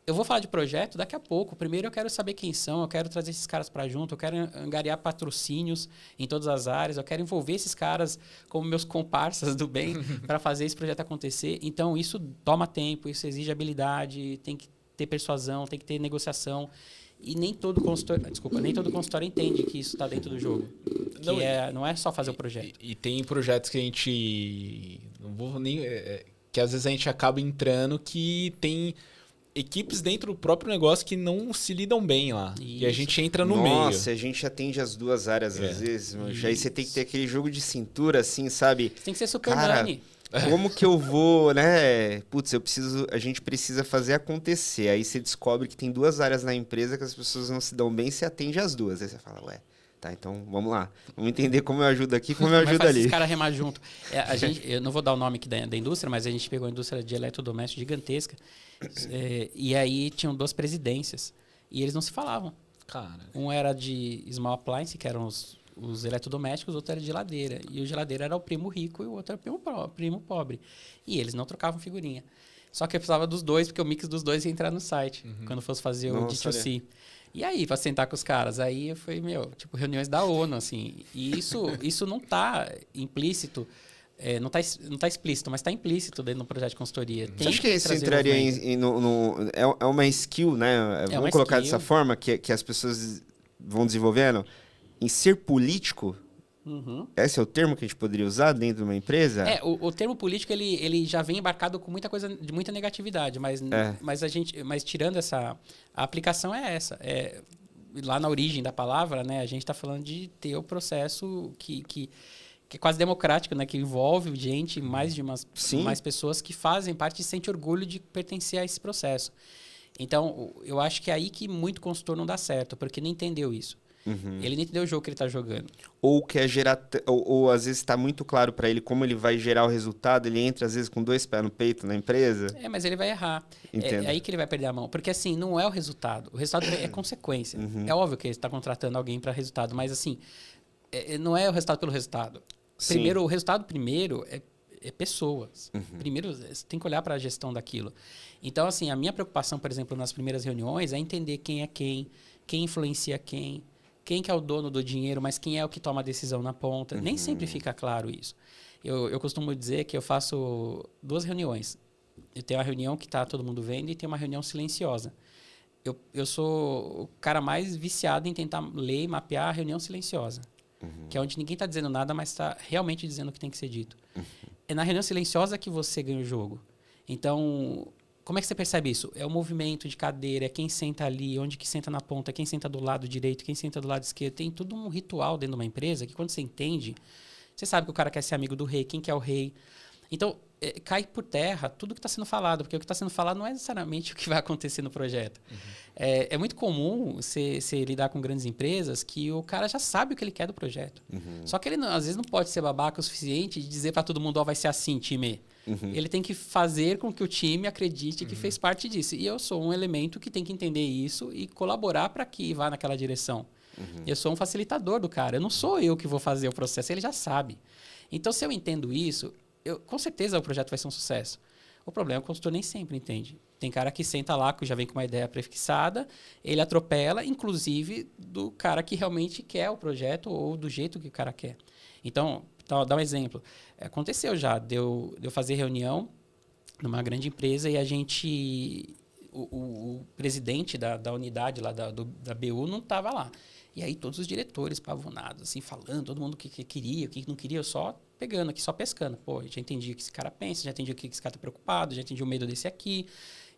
Eu vou falar de projeto daqui a pouco. Primeiro eu quero saber quem são, eu quero trazer esses caras para junto, eu quero angariar patrocínios em todas as áreas, eu quero envolver esses caras como meus comparsas do bem para fazer esse projeto acontecer. Então isso toma tempo, isso exige habilidade, tem que ter persuasão, tem que ter negociação. E nem todo consultor entende que isso está dentro do jogo. Não é só fazer o projeto. E tem projetos que a gente... Não vou nem... que às vezes a gente acaba entrando que tem... equipes dentro do próprio negócio que não se lidam bem lá. Isso. E a gente entra no meio. Nossa, a gente atende as duas áreas às vezes. Aí você tem que ter aquele jogo de cintura, assim, sabe? Você tem que ser Superman. Como que eu vou, né? Putz, a gente precisa fazer acontecer. Aí você descobre que tem duas áreas na empresa que as pessoas não se dão bem e você atende as duas. Aí você fala, ué, tá, então vamos lá. Vamos entender como eu ajudo aqui, como eu ajudo ali. Os caras remar junto. Eu não vou dar o nome aqui da indústria, mas a gente pegou a indústria de eletrodoméstico gigantesca. E aí tinham duas presidências. E eles não se falavam. Cara. Um era de small appliance, que eram os eletrodomésticos, o outro era de geladeira. E o geladeira era o primo rico e o outro era o primo pobre. E eles não trocavam figurinha. Só que eu precisava dos dois, porque o mix dos dois ia entrar no site, quando fosse fazer o D2C. E aí, para sentar com os caras, aí foi, reuniões da ONU, assim. E isso não tá implícito, não tá explícito, mas tá implícito dentro do projeto de consultoria. Você acha que isso entraria é uma skill, né? Vamos colocar dessa forma, que as pessoas vão desenvolvendo? Em ser político? Esse é o termo que a gente poderia usar dentro de uma empresa? O termo político ele já vem embarcado com muita coisa de muita negatividade, mas tirando essa, a aplicação é essa. Lá na origem da palavra, né, a gente está falando de ter o processo que é quase democrático, né, que envolve gente, mais pessoas que fazem parte e sentem orgulho de pertencer a esse processo. Então, eu acho que é aí que muito consultor não dá certo, porque não entendeu isso. Ele não entendeu o jogo que ele está jogando. Ou quer gerar, ou às vezes está muito claro para ele como ele vai gerar o resultado, ele entra às vezes com 2 pés no peito na empresa. Mas ele vai errar. É aí que ele vai perder a mão. Porque assim, não é o resultado. O resultado é consequência. É óbvio que ele está contratando alguém para resultado, mas assim, não é o resultado pelo resultado. O resultado primeiro é pessoas. Primeiro, você tem que olhar para a gestão daquilo. Então, assim, a minha preocupação, por exemplo, nas primeiras reuniões é entender quem é quem influencia quem que é o dono do dinheiro, mas quem é o que toma a decisão na ponta. Nem sempre fica claro isso. Eu costumo dizer que eu faço 2 reuniões. Eu tenho uma reunião que está todo mundo vendo e tem uma reunião silenciosa. Eu sou o cara mais viciado em tentar ler e mapear a reunião silenciosa, que é onde ninguém está dizendo nada, mas está realmente dizendo o que tem que ser dito. é na reunião silenciosa que você ganha o jogo. Então, como é que você percebe isso? É o movimento de cadeira, é quem senta ali, onde que senta na ponta, quem senta do lado direito, quem senta do lado esquerdo. Tem tudo um ritual dentro de uma empresa que quando você entende, você sabe que o cara quer ser amigo do rei, quem que é o rei. Então, cai por terra tudo que está sendo falado, porque o que está sendo falado não é necessariamente o que vai acontecer no projeto. É muito comum você lidar com grandes empresas que o cara já sabe o que ele quer do projeto. Só que ele, às vezes, não pode ser babaca o suficiente de dizer para todo mundo, vai ser assim, time. Ele tem que fazer com que o time acredite que fez parte disso. E eu sou um elemento que tem que entender isso e colaborar para que vá naquela direção. Eu sou um facilitador do cara. Eu não sou eu que vou fazer o processo, ele já sabe. Então, se eu entendo isso, com certeza o projeto vai ser um sucesso. O problema é que o consultor nem sempre entende. Tem cara que senta lá, que já vem com uma ideia prefixada, ele atropela, inclusive, do cara que realmente quer o projeto ou do jeito que o cara quer. Então, dá um exemplo. Aconteceu já, de eu fazer reunião numa grande empresa e a gente... O presidente da unidade lá da BU não estava lá. E aí todos os diretores pavonados, assim, falando, todo mundo o que queria, o que não queria, eu só pegando aqui, só pescando. Pô, já entendi o que esse cara pensa, já entendi o que esse cara tá preocupado, já entendi o medo desse aqui.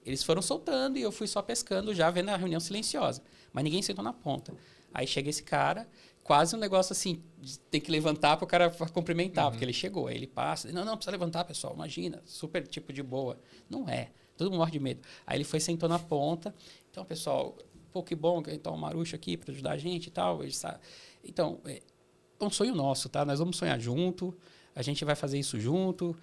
Eles foram soltando e eu fui só pescando, já vendo a reunião silenciosa. Mas ninguém sentou na ponta. Aí chega esse cara, quase um negócio assim, tem que levantar para o cara cumprimentar, porque ele chegou. Aí ele passa, não, precisa levantar, pessoal, imagina, super tipo de boa. Não é, todo mundo morre de medo. Aí ele foi, sentou na ponta. Então, pessoal, pô, que bom que tá o Marucho aqui para ajudar a gente e tal. Então, é um sonho nosso, tá? Nós vamos sonhar junto, a gente vai fazer isso junto.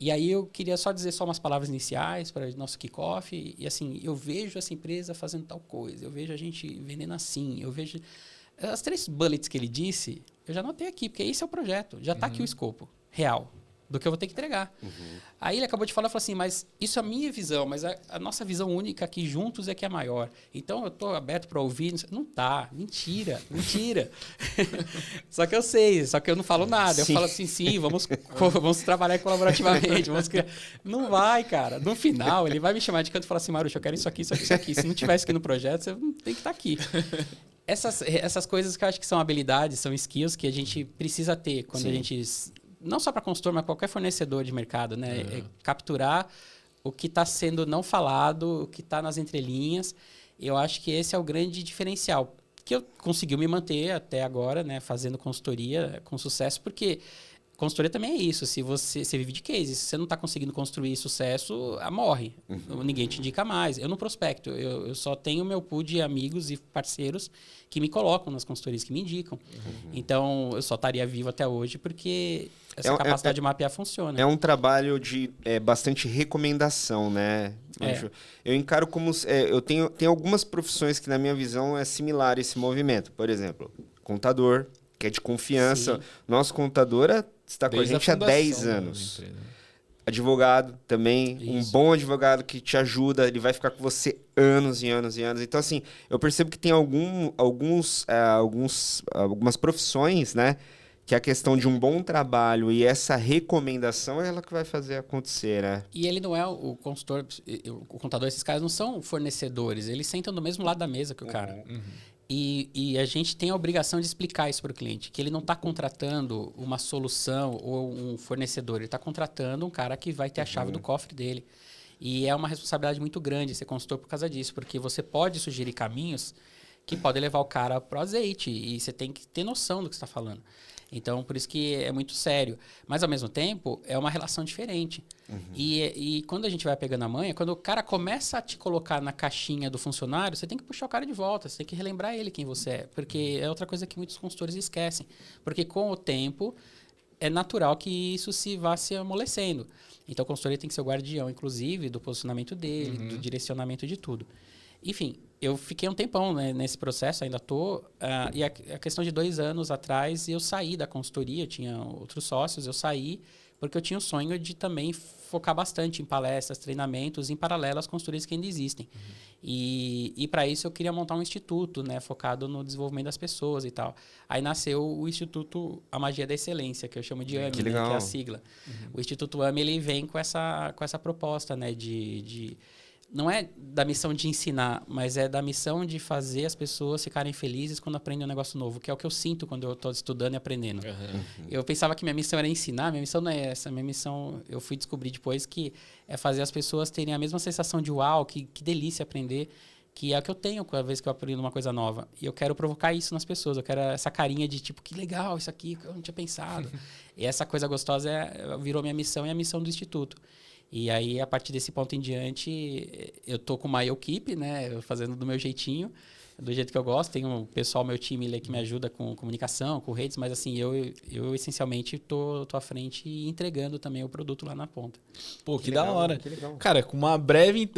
E aí eu queria só dizer só umas palavras iniciais para o nosso kickoff. E assim, eu vejo essa empresa fazendo tal coisa, eu vejo a gente vendendo assim, eu vejo... As 3 bullets que ele disse, eu já anotei aqui, porque esse é o projeto. Já está aqui o escopo real do que eu vou ter que entregar. Aí ele acabou de falar, falou assim, mas isso é a minha visão, mas a nossa visão única aqui juntos é que é maior. Então, eu estou aberto para ouvir. Não tá, mentira. Só que eu sei, só que eu não falo nada. Eu falo assim, sim, vamos trabalhar colaborativamente. Vamos criar. Não vai, cara. No final, ele vai me chamar de canto e falar assim, Marucho, eu quero isso aqui, isso aqui, isso aqui. Se não tivesse aqui no projeto, você não tem que estar aqui. Essas coisas que eu acho que são habilidades, são skills que a gente precisa ter quando a gente... Não só para consultor, mas qualquer fornecedor de mercado, né? É capturar o que está sendo não falado, o que está nas entrelinhas. Eu acho que esse é o grande diferencial. Que eu consegui me manter até agora, né? Fazendo consultoria com sucesso, porque consultoria também é isso. Se você vive de case, se você não está conseguindo construir sucesso, morre. Ninguém te indica mais. Eu não prospecto. Eu só tenho meu pool de amigos e parceiros que me colocam nas consultorias, que me indicam. Então, eu só estaria vivo até hoje porque essa capacidade de mapear funciona. É um trabalho de bastante recomendação, né? Eu encaro como... eu tenho algumas profissões que, na minha visão, é similar a esse movimento. Por exemplo, contador, que é de confiança. Sim. Nosso contador está com a gente há 10 anos. Advogado também, um bom advogado que te ajuda, ele vai ficar com você anos e anos e anos. Então, assim, eu percebo que tem algumas profissões, né? Que a questão de um bom trabalho e essa recomendação é ela que vai fazer acontecer, né? E ele não é o consultor, o contador, esses caras não são fornecedores, eles sentam do mesmo lado da mesa que o cara. E a gente tem a obrigação de explicar isso para o cliente, que ele não está contratando uma solução ou um fornecedor, ele está contratando um cara que vai ter a chave do cofre dele. E é uma responsabilidade muito grande ser consultor por causa disso, porque você pode sugerir caminhos que podem levar o cara para o azeite e você tem que ter noção do que você está falando. Então, por isso que é muito sério. Mas, ao mesmo tempo, é uma relação diferente. E quando a gente vai pegando a manha, quando o cara começa a te colocar na caixinha do funcionário, você tem que puxar o cara de volta, você tem que relembrar ele quem você é. Porque é outra coisa que muitos consultores esquecem. Porque com o tempo, é natural que isso se vá se amolecendo. Então, o consultor tem que ser o guardião, inclusive, do posicionamento dele, do direcionamento de tudo. Enfim, eu fiquei um tempão, né, nesse processo, ainda estou. E a questão de 2 anos atrás, eu saí da consultoria, eu tinha outros sócios, eu saí porque eu tinha o sonho de também focar bastante em palestras, treinamentos, em paralelo às consultorias que ainda existem. E para isso eu queria montar um instituto, né, focado no desenvolvimento das pessoas e tal. Aí nasceu o Instituto A Magia da Excelência, que eu chamo de AME, né, que é a sigla. O Instituto AME ele vem com essa proposta, né, de não é da missão de ensinar, mas é da missão de fazer as pessoas ficarem felizes quando aprendem um negócio novo, que é o que eu sinto quando eu estou estudando e aprendendo. Eu pensava que minha missão era ensinar, minha missão não é essa. Minha missão, eu fui descobrir depois que é fazer as pessoas terem a mesma sensação de uau, que delícia aprender, que é o que eu tenho cada vez que eu aprendo uma coisa nova. E eu quero provocar isso nas pessoas. Eu quero essa carinha de tipo, que legal isso aqui, que eu não tinha pensado. E essa coisa gostosa virou minha missão e a missão do Instituto. E aí, a partir desse ponto em diante, eu tô com uma equipe, né? Fazendo do meu jeitinho, do jeito que eu gosto. Tem um pessoal, meu time ali, que me ajuda com comunicação, com redes, mas assim, eu essencialmente tô à frente e entregando também o produto lá na ponta. Pô, que legal, da hora. Que legal. Cara, com uma breve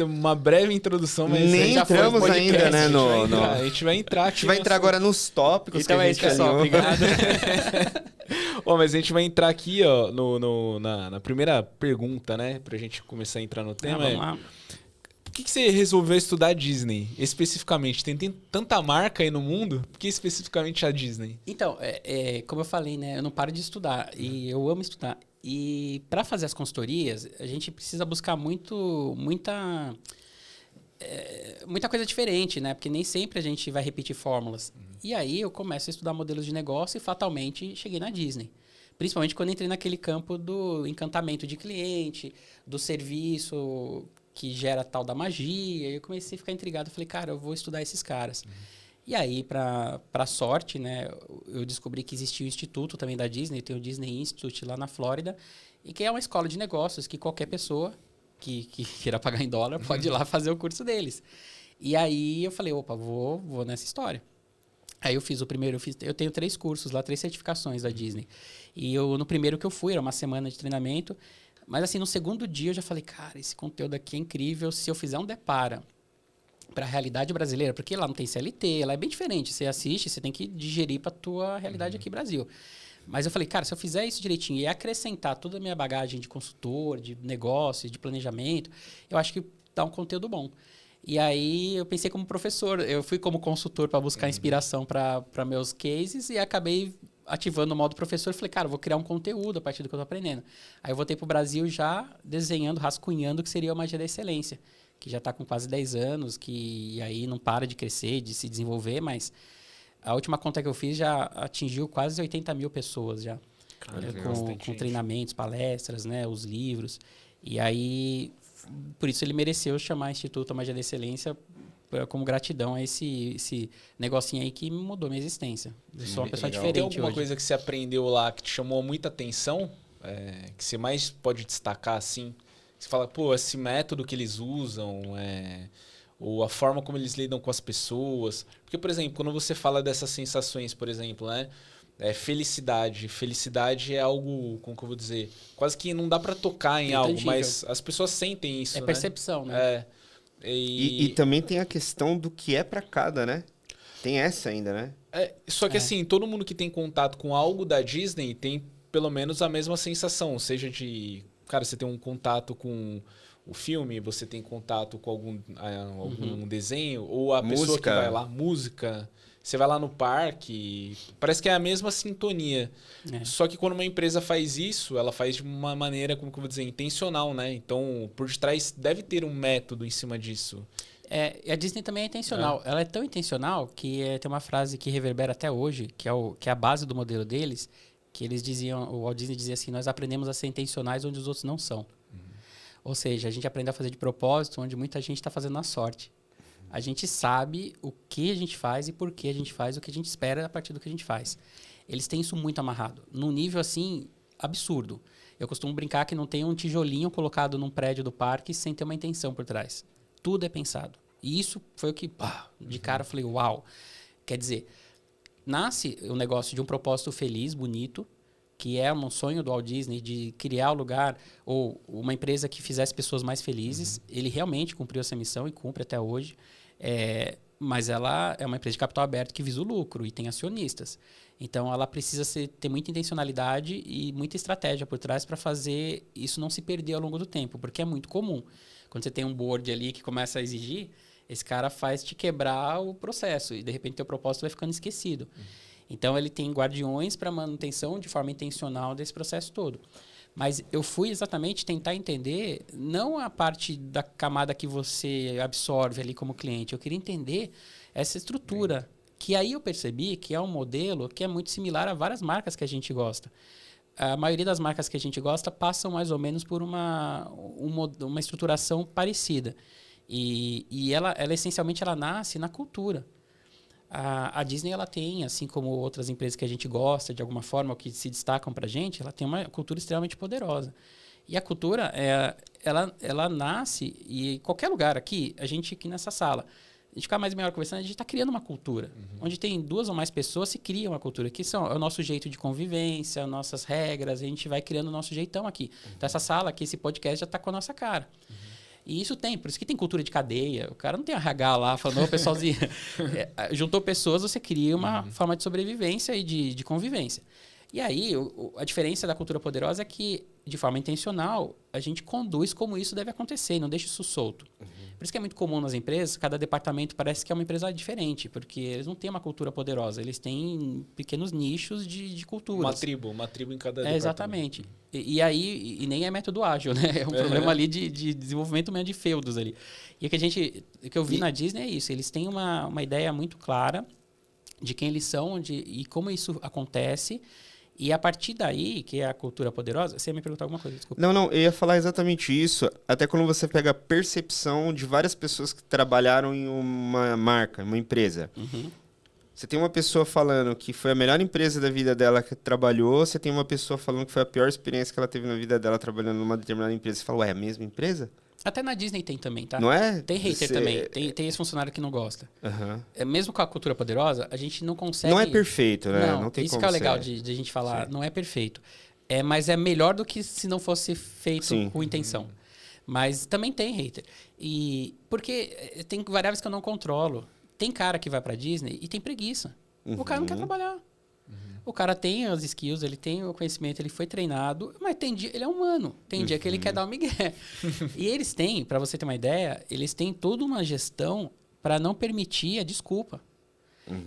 introdução, mas nem já entramos ainda, né? A gente vai entrar aqui. A gente vai entrar agora nos tópicos então que a gente pessoal. Obrigado. Mas a gente vai entrar aqui, ó, na primeira pergunta, né? Pra gente começar a entrar no tema. Vamos lá. Por que você resolveu estudar Disney, especificamente? Tem tanta marca aí no mundo, por que especificamente a Disney? Então, como eu falei, né? Eu não paro de estudar e eu amo estudar. E para fazer as consultorias, a gente precisa buscar muita coisa diferente, né? Porque nem sempre a gente vai repetir fórmulas. E aí eu começo a estudar modelos de negócio e fatalmente cheguei na Disney. Principalmente quando entrei naquele campo do encantamento de cliente, do serviço que gera tal da magia. E eu comecei a ficar intrigado. Falei, cara, eu vou estudar esses caras. E aí, para sorte, né, eu descobri que existia o instituto também da Disney. Tem o Disney Institute lá na Flórida. E que é uma escola de negócios que qualquer pessoa que queira pagar em dólar pode ir lá fazer o curso deles. E aí eu falei, opa, vou nessa história. Aí eu fiz o primeiro, eu tenho 3 cursos lá, 3 certificações da Disney. E no primeiro que eu fui, era uma semana de treinamento. Mas assim, no segundo dia eu já falei, cara, esse conteúdo aqui é incrível. Se eu fizer um depara para a realidade brasileira, porque lá não tem CLT, lá é bem diferente. Você assiste, você tem que digerir para a tua realidade aqui Brasil. Mas eu falei, cara, se eu fizer isso direitinho e acrescentar toda a minha bagagem de consultor, de negócio, de planejamento, eu acho que dá um conteúdo bom. E aí eu pensei como professor, eu fui como consultor para buscar inspiração para meus cases e acabei ativando o modo professor. Falei, cara, eu vou criar um conteúdo a partir do que eu estou aprendendo. Aí eu voltei para o Brasil já desenhando, rascunhando o que seria a Magia da Excelência, que já está com quase 10 anos, que aí não para de crescer, de se desenvolver, mas a última conta que eu fiz já atingiu quase 80 mil pessoas já. Com treinamentos, palestras, né, os livros. E aí, por isso ele mereceu chamar Instituto Magia da Excelência como gratidão a esse negocinho aí que mudou minha existência. Eu sou uma pessoa diferente hoje. Tem alguma coisa que você aprendeu lá que te chamou muita atenção? Que você mais pode destacar, assim? Você fala, pô, esse método que eles usam, ou a forma como eles lidam com as pessoas. Porque, por exemplo, quando você fala dessas sensações, por exemplo, né? Felicidade. Felicidade é algo, como que eu vou dizer? Quase que não dá para tocar em algo, mas as pessoas sentem isso, é percepção, né? E também tem a questão do que é para cada, né? Tem essa ainda, né? Só que assim, todo mundo que tem contato com algo da Disney tem pelo menos a mesma sensação. Seja de... Cara, você tem um contato com o filme, você tem contato com algum desenho, ou a pessoa que vai lá, música... Você vai lá no parque, parece que é a mesma sintonia. Só que quando uma empresa faz isso, ela faz de uma maneira, como que eu vou dizer, intencional, né? Então, por detrás deve ter um método em cima disso. A Disney também é intencional. Ela é tão intencional que tem uma frase que reverbera até hoje, que é a base do modelo deles, que eles diziam, o Walt Disney dizia assim, nós aprendemos a ser intencionais onde os outros não são. Ou seja, a gente aprende a fazer de propósito onde muita gente está fazendo na sorte. A gente sabe o que a gente faz e por que a gente faz, o que a gente espera a partir do que a gente faz. Eles têm isso muito amarrado, num nível assim absurdo. Eu costumo brincar que não tem um tijolinho colocado num prédio do parque sem ter uma intenção por trás. Tudo é pensado. E isso foi o que, de cara, eu falei, uau. Quer dizer, nasce o negócio de um propósito feliz, bonito, que é um sonho do Walt Disney de criar um lugar ou uma empresa que fizesse pessoas mais felizes. Ele realmente cumpriu essa missão e cumpre até hoje. Mas ela é uma empresa de capital aberto que visa o lucro e tem acionistas. Então, ela precisa ter muita intencionalidade e muita estratégia por trás para fazer isso não se perder ao longo do tempo, porque é muito comum. Quando você tem um board ali que começa a exigir, esse cara faz te quebrar o processo e, de repente, teu propósito vai ficando esquecido. Então, ele tem guardiões para manutenção de forma intencional desse processo todo. Mas eu fui exatamente tentar entender, não a parte da camada que você absorve ali como cliente. Eu queria entender essa estrutura. Que aí eu percebi que é um modelo que é muito similar a várias marcas que a gente gosta. A maioria das marcas que a gente gosta passam mais ou menos por uma estruturação parecida. E ela essencialmente ela nasce na cultura. A Disney ela tem, assim como outras empresas que a gente gosta, de alguma forma, ou que se destacam para a gente, ela tem uma cultura extremamente poderosa. E a cultura, ela nasce, e em qualquer lugar aqui, a gente aqui nessa sala, a gente ficar mais meia hora conversando, a gente está criando uma cultura. Onde tem 2 ou mais pessoas, se cria uma cultura. Que é o nosso jeito de convivência, nossas regras, a gente vai criando o nosso jeitão aqui. Então, essa sala aqui, esse podcast já está com a nossa cara. E isso tem, por isso que tem cultura de cadeia. O cara não tem RH lá falando, ô, pessoalzinho. Juntou pessoas, você cria uma forma de sobrevivência e de convivência. E aí, a diferença da cultura poderosa é que, de forma intencional, a gente conduz como isso deve acontecer e não deixa isso solto. Por isso que é muito comum nas empresas, cada departamento parece que é uma empresa diferente, porque eles não têm uma cultura poderosa, eles têm pequenos nichos de culturas. Uma tribo em cada departamento. Exatamente. E aí, nem é método ágil, né? É um problema ali de desenvolvimento mesmo de feudos ali. E o que eu vi na Disney é isso, eles têm uma ideia muito clara de quem eles são e como isso acontece. E a partir daí, que é a cultura poderosa... Você ia me perguntar alguma coisa, desculpa. Não, eu ia falar exatamente isso. Até quando você pega a percepção de várias pessoas que trabalharam em uma marca, uma empresa. Você tem uma pessoa falando que foi a melhor empresa da vida dela que trabalhou, você tem uma pessoa falando que foi a pior experiência que ela teve na vida dela trabalhando numa determinada empresa. Você fala, ué, é a mesma empresa? Até na Disney tem também, tá? Não é? Tem hater também. Tem esse funcionário que não gosta. Mesmo com a cultura poderosa, a gente não consegue... Não é perfeito, né? Não tem isso como que é o legal de a gente falar. Sim. Não é perfeito. Mas é melhor do que se não fosse feito com intenção. Mas também tem hater. Porque tem variáveis que eu não controlo. Tem cara que vai pra Disney e tem preguiça. O cara não quer trabalhar. O cara tem as skills, ele tem o conhecimento, ele foi treinado, mas tem dia, ele é humano. Tem dia que ele quer dar um migué. E eles têm, para você ter uma ideia, eles têm toda uma gestão para não permitir a desculpa.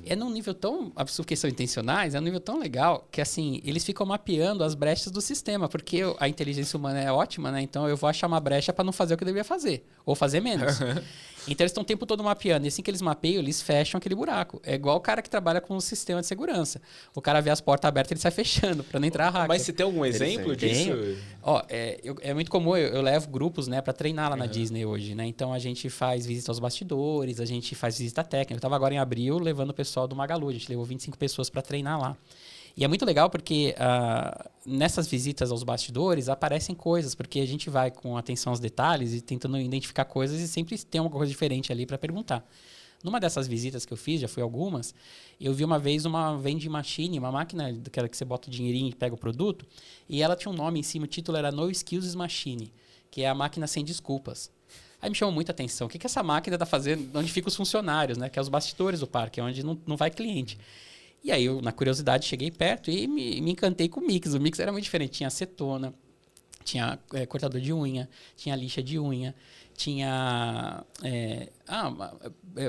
É num nível tão absurdo, que são intencionais, é num nível tão legal que assim, eles ficam mapeando as brechas do sistema, porque a inteligência humana é ótima, né? Então eu vou achar uma brecha para não fazer o que eu deveria fazer, ou fazer menos. Então eles estão o tempo todo mapeando, e assim que eles mapeiam, eles fecham aquele buraco. É igual o cara que trabalha com o sistema de segurança. O cara vê as portas abertas, ele sai fechando para não entrar hacker. Mas você tem algum exemplo disso? É muito comum, eu levo grupos, né, para treinar lá na Disney hoje, né? Então a gente faz visita aos bastidores, a gente faz visita técnica. Eu estava agora em abril levando o pessoal do Magalu, a gente levou 25 pessoas para treinar lá. E é muito legal porque nessas visitas aos bastidores aparecem coisas, porque a gente vai com atenção aos detalhes e tentando identificar coisas e sempre tem uma coisa diferente ali para perguntar. Numa dessas visitas que eu fiz, já fui algumas, eu vi uma vez uma vending machine, uma máquina daquela que você bota o dinheirinho e pega o produto, e ela tinha um nome em cima, o título era No Excuses Machine, que é a máquina sem desculpas. Aí me chamou muita atenção. O que essa máquina está fazendo? Onde ficam os funcionários, né? Que é os bastidores do parque, onde não vai cliente. E aí eu, na curiosidade, cheguei perto e me encantei com o mix. O mix era muito diferente. Tinha acetona, tinha cortador de unha, tinha lixa de unha, tinha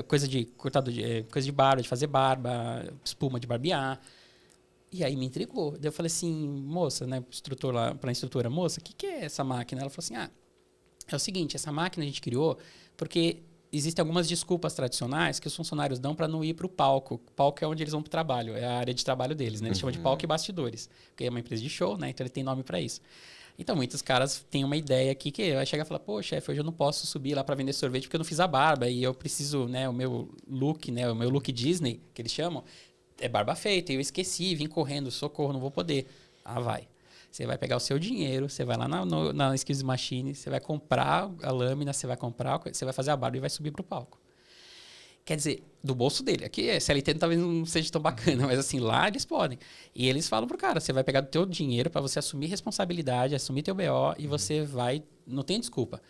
coisa de cortador coisa de barba, de fazer barba, espuma de barbear. E aí me intrigou. Daí eu falei assim, moça, né, para a instrutora, moça, o que é essa máquina? Ela falou assim, é o seguinte, essa máquina a gente criou porque existem algumas desculpas tradicionais que os funcionários dão para não ir para o palco. O palco é onde eles vão para o trabalho, é a área de trabalho deles, né? Eles chamam de palco e bastidores, porque é uma empresa de show, né? Então ele tem nome para isso. Então muitos caras têm uma ideia aqui que vai chegar e falar, pô, chefe, hoje eu não posso subir lá para vender sorvete porque eu não fiz a barba e eu preciso, né, o meu look Disney, que eles chamam, é barba feita, e eu esqueci, vim correndo, socorro, não vou poder. Vai. Você vai pegar o seu dinheiro, você vai lá na Skills Machine, você vai comprar a lâmina, você vai fazer a barba e vai subir pro palco. Quer dizer, do bolso dele. Aqui, CLT talvez não seja tão bacana, mas assim, lá eles podem. E eles falam pro cara, você vai pegar do teu dinheiro para você assumir responsabilidade, assumir teu BO e você vai... Não tem desculpa.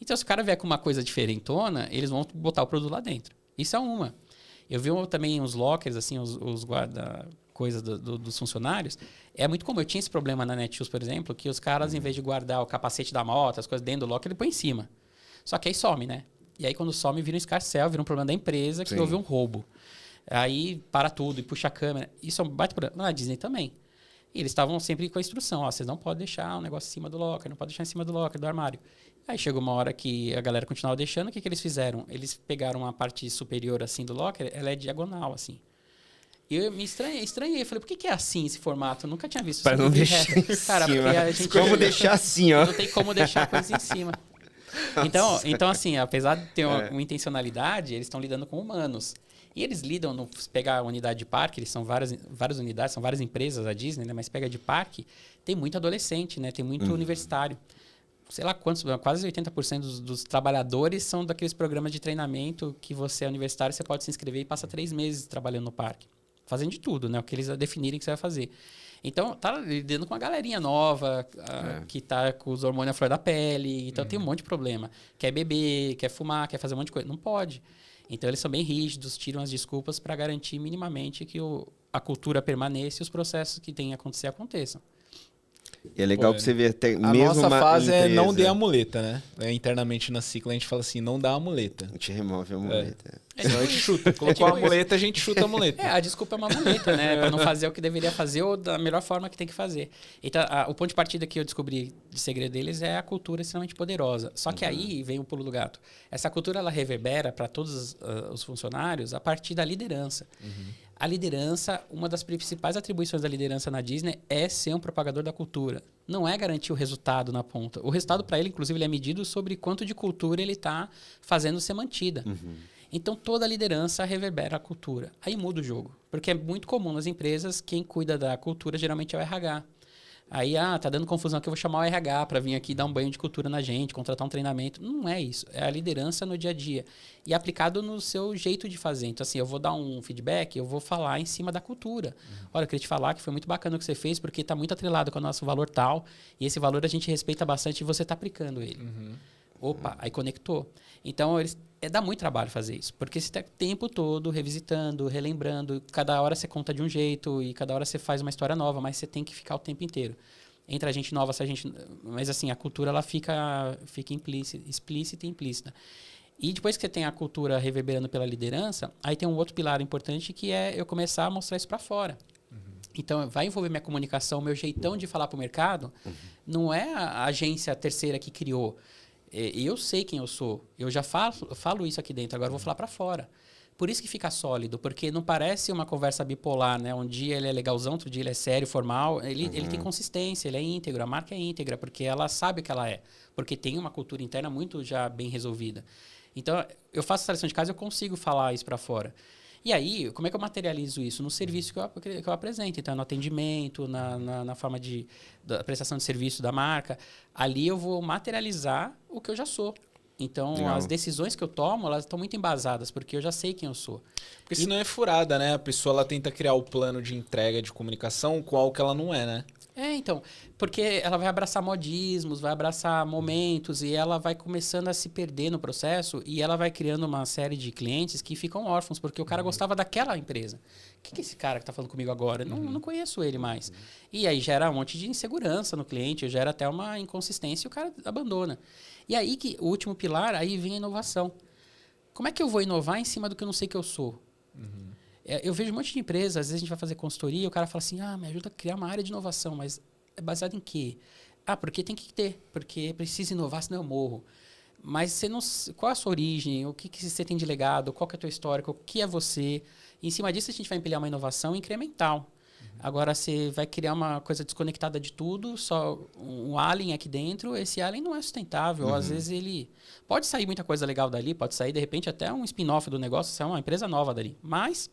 Então, se o cara vier com uma coisa diferentona, eles vão botar o produto lá dentro. Isso é uma. Eu vi também os lockers, assim, os guarda-coisas dos funcionários. É muito comum. Eu tinha esse problema na Netshoes, por exemplo, que os caras, em vez de guardar o capacete da moto, as coisas dentro do locker, ele põe em cima. Só que aí some, né? E aí, quando some, vira um escarcéu, vira um problema da empresa, que houve um roubo. Aí, para tudo e puxa a câmera. Isso é um baita problema. Na Disney também. E eles estavam sempre com a instrução, ó, vocês não podem deixar um negócio em cima do locker, não pode deixar em cima do locker, do armário. Aí chegou uma hora que a galera continuava deixando, o que eles fizeram? Eles pegaram a parte superior assim do locker, ela é diagonal assim. E eu me estranhei, falei, por que é assim esse formato? Eu nunca tinha visto. Para não deixar em cara, cima. porque a gente Como deixar assim, ó. não tem como deixar coisas em cima. Então, assim, apesar de ter uma intencionalidade, eles estão lidando com humanos. E eles lidam, se pegar a unidade de parque, eles são várias unidades, são várias empresas, a Disney, né? Mas pega de parque, tem muito adolescente, né? Tem muito universitário. Sei lá quantos, quase 80% dos trabalhadores são daqueles programas de treinamento que você é universitário, você pode se inscrever e passa 3 meses trabalhando no parque. Fazendo de tudo, né? O que eles definirem que você vai fazer. Então, tá lidando com uma galerinha nova, que tá com os hormônios à flor da pele. Então, tem um monte de problema. Quer beber, quer fumar, quer fazer um monte de coisa. Não pode. Então, eles são bem rígidos, tiram as desculpas para garantir minimamente que a cultura permaneça e os processos que tem que acontecer aconteçam. E é legal que você vê até A mesmo nossa fase empresa, é não dê a muleta, né? Internamente na Cicla a gente fala assim, não dá a muleta. A gente remove a muleta. Senão a gente chuta. Colocou a muleta, a gente chuta a muleta. A desculpa é uma muleta, né? Para não fazer o que deveria fazer ou da melhor forma que tem que fazer. Então, o ponto de partida que eu descobri de segredo deles é a cultura extremamente poderosa. Só que aí vem o pulo do gato. Essa cultura, ela reverbera para todos os funcionários a partir da liderança. A liderança, uma das principais atribuições da liderança na Disney é ser um propagador da cultura. Não é garantir o resultado na ponta. O resultado, para ele, inclusive, ele é medido sobre quanto de cultura ele está fazendo ser mantida. Então, toda a liderança reverbera a cultura. Aí muda o jogo. Porque é muito comum nas empresas, quem cuida da cultura geralmente é o RH. Aí, tá dando confusão que eu vou chamar o RH para vir aqui dar um banho de cultura na gente, contratar um treinamento. Não é isso. É a liderança no dia a dia. E aplicado no seu jeito de fazer. Então, assim, eu vou dar um feedback, eu vou falar em cima da cultura. Olha, eu queria te falar que foi muito bacana o que você fez, porque está muito atrelado com o nosso valor tal, e esse valor a gente respeita bastante e você está aplicando ele. Opa, aí conectou. Então, dá muito trabalho fazer isso, porque você está o tempo todo revisitando, relembrando, cada hora você conta de um jeito e cada hora você faz uma história nova, mas você tem que ficar o tempo inteiro. Entra a gente nova, se a gente... Mas assim, a cultura ela fica explícita e implícita. E depois que você tem a cultura reverberando pela liderança, aí tem um outro pilar importante que é eu começar a mostrar isso para fora. Então, vai envolver minha comunicação, meu jeitão de falar para o mercado, não é a agência terceira que criou. Eu sei quem eu sou. Eu já falo isso aqui dentro, agora eu vou falar para fora. Por isso que fica sólido, porque não parece uma conversa bipolar, né? Um dia ele é legalzão, outro dia ele é sério, formal. Ele tem consistência, ele é íntegro, a marca é íntegra, porque ela sabe o que ela é. Porque tem uma cultura interna muito já bem resolvida. Então, eu faço essa lição de casa e eu consigo falar isso para fora. E aí, como é que eu materializo isso? No serviço que eu apresento. Então, no atendimento, na forma da prestação de serviço da marca. Ali eu vou materializar o que eu já sou. Então, Legal. As decisões que eu tomo, elas estão muito embasadas, porque eu já sei quem eu sou. Porque se não é furada, né? A pessoa ela tenta criar o plano de entrega de comunicação com algo que ela não é, né? Então, porque ela vai abraçar modismos, vai abraçar momentos e ela vai começando a se perder no processo e ela vai criando uma série de clientes que ficam órfãos, porque o cara gostava daquela empresa. Quem que é esse cara que está falando comigo agora? Não conheço ele mais. E aí gera um monte de insegurança no cliente, gera até uma inconsistência e o cara abandona. E aí que o último pilar, aí vem a inovação. Como é que eu vou inovar em cima do que eu não sei que eu sou? Eu vejo um monte de empresas, às vezes a gente vai fazer consultoria e o cara fala assim, me ajuda a criar uma área de inovação, mas é baseado em quê? Porque tem que ter, porque precisa inovar, senão eu morro. Mas você não, qual é a sua origem? O que você tem de legado? Qual que é a tua história? O que é você? E em cima disso a gente vai empilhar uma inovação incremental. Agora você vai criar uma coisa desconectada de tudo, só um alien aqui dentro, esse alien não é sustentável. Às vezes ele pode sair muita coisa legal dali, pode sair de repente até um spin-off do negócio, sair uma empresa nova dali. Mas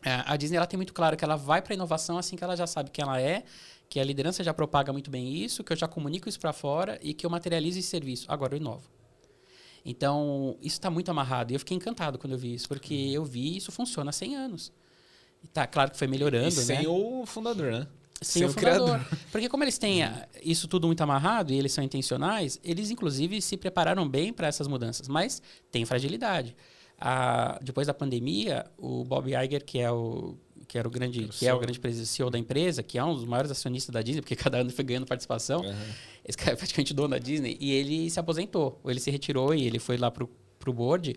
a Disney ela tem muito claro que ela vai para a inovação assim que ela já sabe quem ela é, que a liderança já propaga muito bem isso, que eu já comunico isso para fora e que eu materializo esse serviço. Agora eu inovo. Então, isso está muito amarrado. E eu fiquei encantado quando eu vi isso, porque eu vi isso funciona há 100 anos. E tá claro que foi melhorando, e sem né? o fundador, né? Sem o fundador. Porque como eles têm isso tudo muito amarrado e eles são intencionais, eles inclusive se prepararam bem para essas mudanças. Mas tem fragilidade. Depois da pandemia, o Bob Iger, que é o grande CEO da empresa, que é um dos maiores acionistas da Disney, porque cada ano foi ganhando participação, esse cara é praticamente dono da Disney, e ele se aposentou, ou ele se retirou e ele foi lá pro board.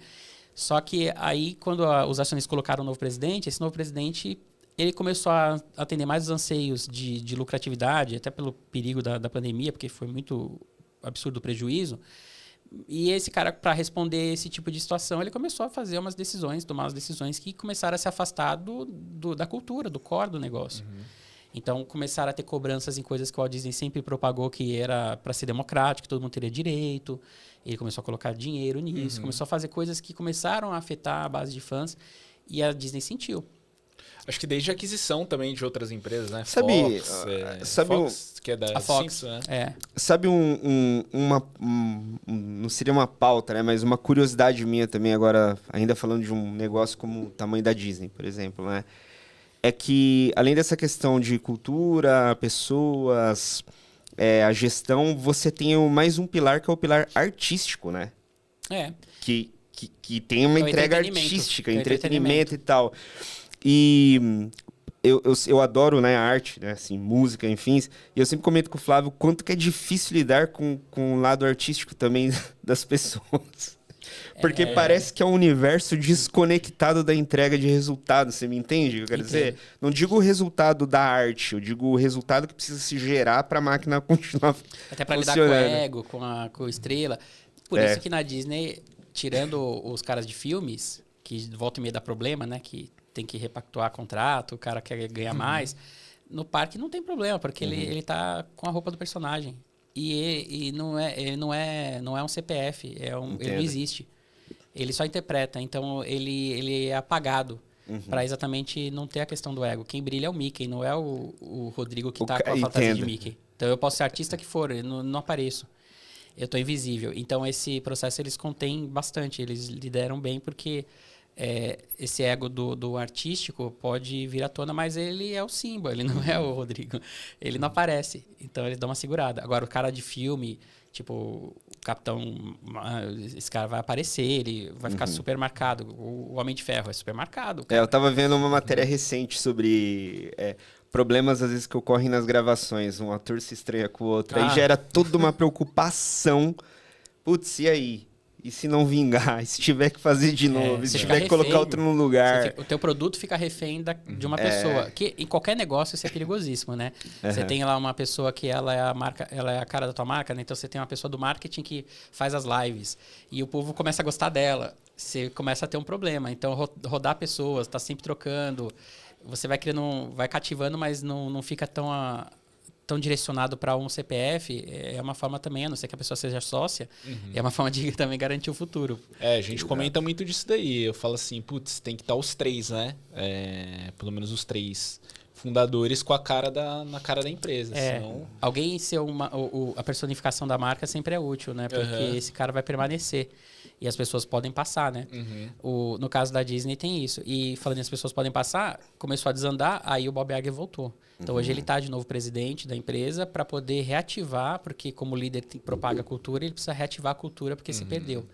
Só que aí, quando os acionistas colocaram um novo presidente, esse novo presidente ele começou a atender mais os anseios de lucratividade, até pelo perigo da pandemia, porque foi muito absurdo o prejuízo. E esse cara, para responder esse tipo de situação, ele começou a fazer umas decisões, tomar umas decisões que começaram a se afastar da cultura, do core do negócio. Então, começaram a ter cobranças em coisas que o Walt Disney sempre propagou que era para ser democrático, que todo mundo teria direito. Ele começou a colocar dinheiro nisso, começou a fazer coisas que começaram a afetar a base de fãs e a Disney sentiu. Acho que desde a aquisição também de outras empresas, né? Sabe, Fox, que é da A Fox, Simpsons, né? Sabe não seria uma pauta, né? Mas uma curiosidade minha também agora, ainda falando de um negócio como o tamanho da Disney, por exemplo, né? É que, além dessa questão de cultura, pessoas, a gestão, você tem mais um pilar que é o pilar artístico, né? Que tem uma entrega artística, entretenimento e tal. E eu adoro, né, a arte, né, assim, música, enfim. E eu sempre comento com o Flávio o quanto que é difícil lidar com o lado artístico também das pessoas. Porque parece que é um universo desconectado da entrega de resultado, você me entende o que eu quero dizer? Não digo o resultado da arte, eu digo o resultado que precisa se gerar para a máquina continuar funcionando. Até para lidar com o ego, com a estrela. Por isso que na Disney, tirando os caras de filmes, que volta e meia dá problema, né, que tem que repactuar contrato, o cara quer ganhar mais, no parque não tem problema, porque ele tá com a roupa do personagem. E não é um CPF, ele não existe. Ele só interpreta, então ele é apagado para exatamente não ter a questão do ego. Quem brilha é o Mickey, não é o Rodrigo que tá com a fantasia de Mickey. Então eu posso ser artista que for, eu não apareço. Eu tô invisível. Então esse processo eles contêm bastante, eles lideram bem porque esse ego do artístico pode vir à tona, mas ele é o Simba, ele não é o Rodrigo. Ele não aparece, então eles dão uma segurada. Agora, o cara de filme, tipo, o Capitão, esse cara vai aparecer, ele vai ficar super marcado. O Homem de Ferro é super marcado. Eu tava vendo uma matéria recente sobre problemas, às vezes, que ocorrem nas gravações. Um ator se estranha com o outro. Aí gera toda uma preocupação. Putz, e aí? E se não vingar? E se tiver que fazer de novo? E se tiver que colocar outro no lugar? O teu produto fica refém de uma pessoa. Que em qualquer negócio isso é perigosíssimo, né? Você tem lá uma pessoa que ela é a cara da tua marca, né? Então você tem uma pessoa do marketing que faz as lives. E o povo começa a gostar dela. Você começa a ter um problema. Então, rodar pessoas, tá sempre trocando. Você vai criando, vai cativando, mas não fica tão direcionado para um CPF, é uma forma também, a não ser que a pessoa seja sócia, é uma forma de também garantir o futuro. A gente comenta muito disso daí. Eu falo assim, putz, tem que estar os três, né? Pelo menos os três fundadores com a cara na cara da empresa. Senão... Alguém ser a personificação da marca sempre é útil, né? Porque esse cara vai permanecer. E as pessoas podem passar, né? No caso da Disney tem isso. E falando em as pessoas podem passar, começou a desandar, aí o Bob Iger voltou. Então hoje ele está de novo presidente da empresa para poder reativar, porque como líder que propaga a cultura, ele precisa reativar a cultura porque se perdeu.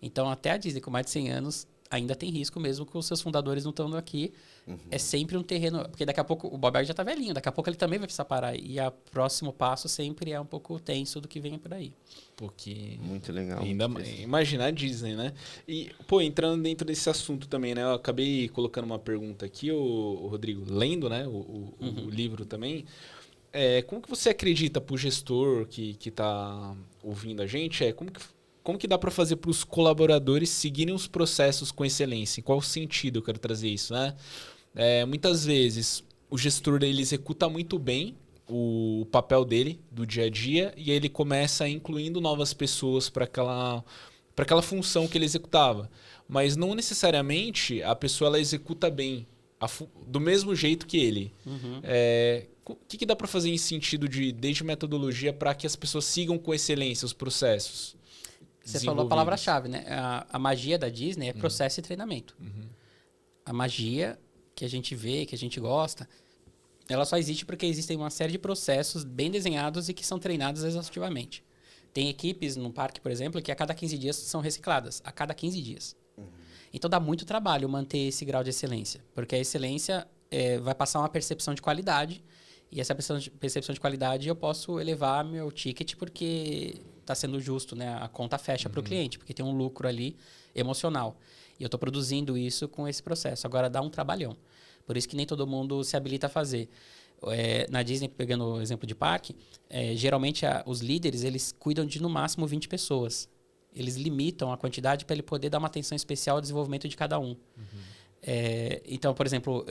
Então até a Disney, com mais de 100 anos, ainda tem risco mesmo que os seus fundadores não estando aqui. É sempre um terreno... Porque daqui a pouco o Bob Iger já está velhinho, daqui a pouco ele também vai precisar parar. E o próximo passo sempre é um pouco tenso do que vem por aí. Porque... Muito legal. Imagina a Disney, né? E, entrando dentro desse assunto também, né? Eu acabei colocando uma pergunta aqui, o Rodrigo, lendo, né? O livro também. Como que você acredita pro gestor que está ouvindo a gente? Como que dá para fazer para os colaboradores seguirem os processos com excelência? Em qual sentido eu quero trazer isso, né? Muitas vezes o gestor ele executa muito bem o papel dele do dia a dia e aí ele começa incluindo novas pessoas para aquela função que ele executava. Mas não necessariamente a pessoa ela executa bem do mesmo jeito que ele. O que dá para fazer em sentido desde metodologia para que as pessoas sigam com excelência os processos? Você falou a palavra-chave, né? A magia da Disney é processo e treinamento. A magia que a gente vê, que a gente gosta, ela só existe porque existem uma série de processos bem desenhados e que são treinados exaustivamente. Tem equipes no parque, por exemplo, que a cada 15 dias são recicladas. A cada 15 dias. Então dá muito trabalho manter esse grau de excelência. Porque a excelência vai passar uma percepção de qualidade. E essa percepção de qualidade eu posso elevar meu ticket porque está sendo justo, né? A conta fecha para o cliente, porque tem um lucro ali emocional. E eu estou produzindo isso com esse processo. Agora dá um trabalhão. Por isso que nem todo mundo se habilita a fazer. Na Disney, pegando o exemplo de parque, geralmente os líderes eles cuidam de no máximo 20 pessoas. Eles limitam a quantidade para ele poder dar uma atenção especial ao desenvolvimento de cada um. Então, por exemplo,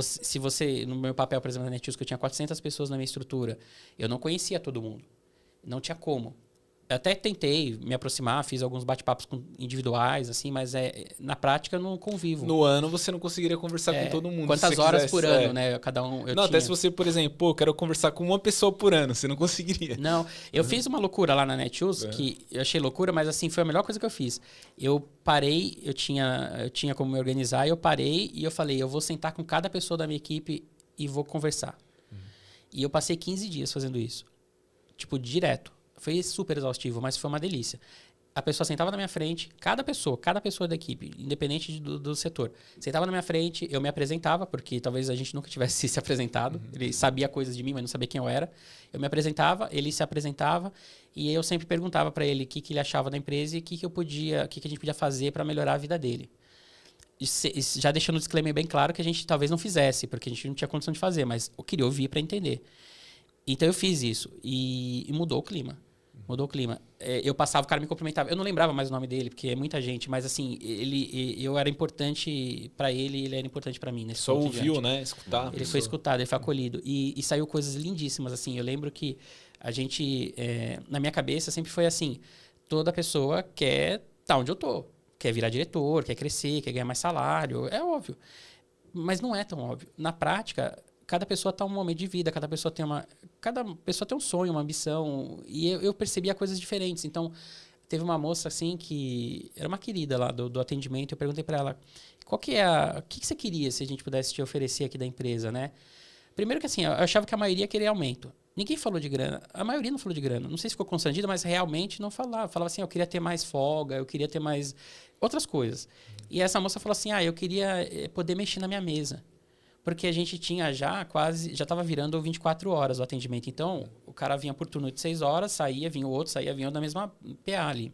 se você, no meu papel, por exemplo, na Netshoes, que eu tinha 400 pessoas na minha estrutura, eu não conhecia todo mundo. Não tinha como. Eu até tentei me aproximar, fiz alguns bate-papos individuais, assim, mas na prática eu não convivo. No ano você não conseguiria conversar com todo mundo. Quantas horas por ano, né? Cada um. Não, até se você, por exemplo, eu quero conversar com uma pessoa por ano, você não conseguiria. Não, eu fiz uma loucura lá na Netshoes, que eu achei loucura, mas assim, foi a melhor coisa que eu fiz. Eu parei, eu tinha como me organizar, eu parei e eu falei, eu vou sentar com cada pessoa da minha equipe e vou conversar. E eu passei 15 dias fazendo isso. Tipo, direto. Foi super exaustivo, mas foi uma delícia. A pessoa sentava na minha frente, cada pessoa da equipe, independente do setor, sentava na minha frente, eu me apresentava, porque talvez a gente nunca tivesse se apresentado. Ele sabia coisas de mim, mas não sabia quem eu era. Eu me apresentava, ele se apresentava, e eu sempre perguntava para ele o que ele achava da empresa e o que a gente podia fazer para melhorar a vida dele. Já deixando o disclaimer bem claro que a gente talvez não fizesse, porque a gente não tinha condição de fazer, mas eu queria ouvir para entender. Então eu fiz isso e mudou o clima. Mudou o clima. Eu passava, o cara me cumprimentava. Eu não lembrava mais o nome dele, porque é muita gente, mas assim, eu era importante para ele e ele era importante para mim. Só ouviu, né? Escutar. Ele foi escutado, ele foi acolhido. E saiu coisas lindíssimas, assim. Eu lembro que a gente, na minha cabeça, sempre foi assim, toda pessoa quer estar onde eu tô. Quer virar diretor, quer crescer, quer ganhar mais salário. É óbvio. Mas não é tão óbvio. Na prática, cada pessoa está em um momento de vida, cada pessoa tem um sonho, uma ambição, e eu percebia coisas diferentes. Então, teve uma moça assim que era uma querida lá do atendimento, eu perguntei para ela, o que você queria se a gente pudesse te oferecer aqui da empresa, né? Primeiro que assim, eu achava que a maioria queria aumento. Ninguém falou de grana, a maioria não falou de grana. Não sei se ficou constrangida, mas realmente não falava. Falava assim, eu queria ter mais folga, eu queria ter mais outras coisas. E essa moça falou assim, eu queria poder mexer na minha mesa. Porque a gente tinha já estava virando 24 horas o atendimento. Então, o cara vinha por turno de 6 horas, vinha o outro, vinha da mesma PA ali.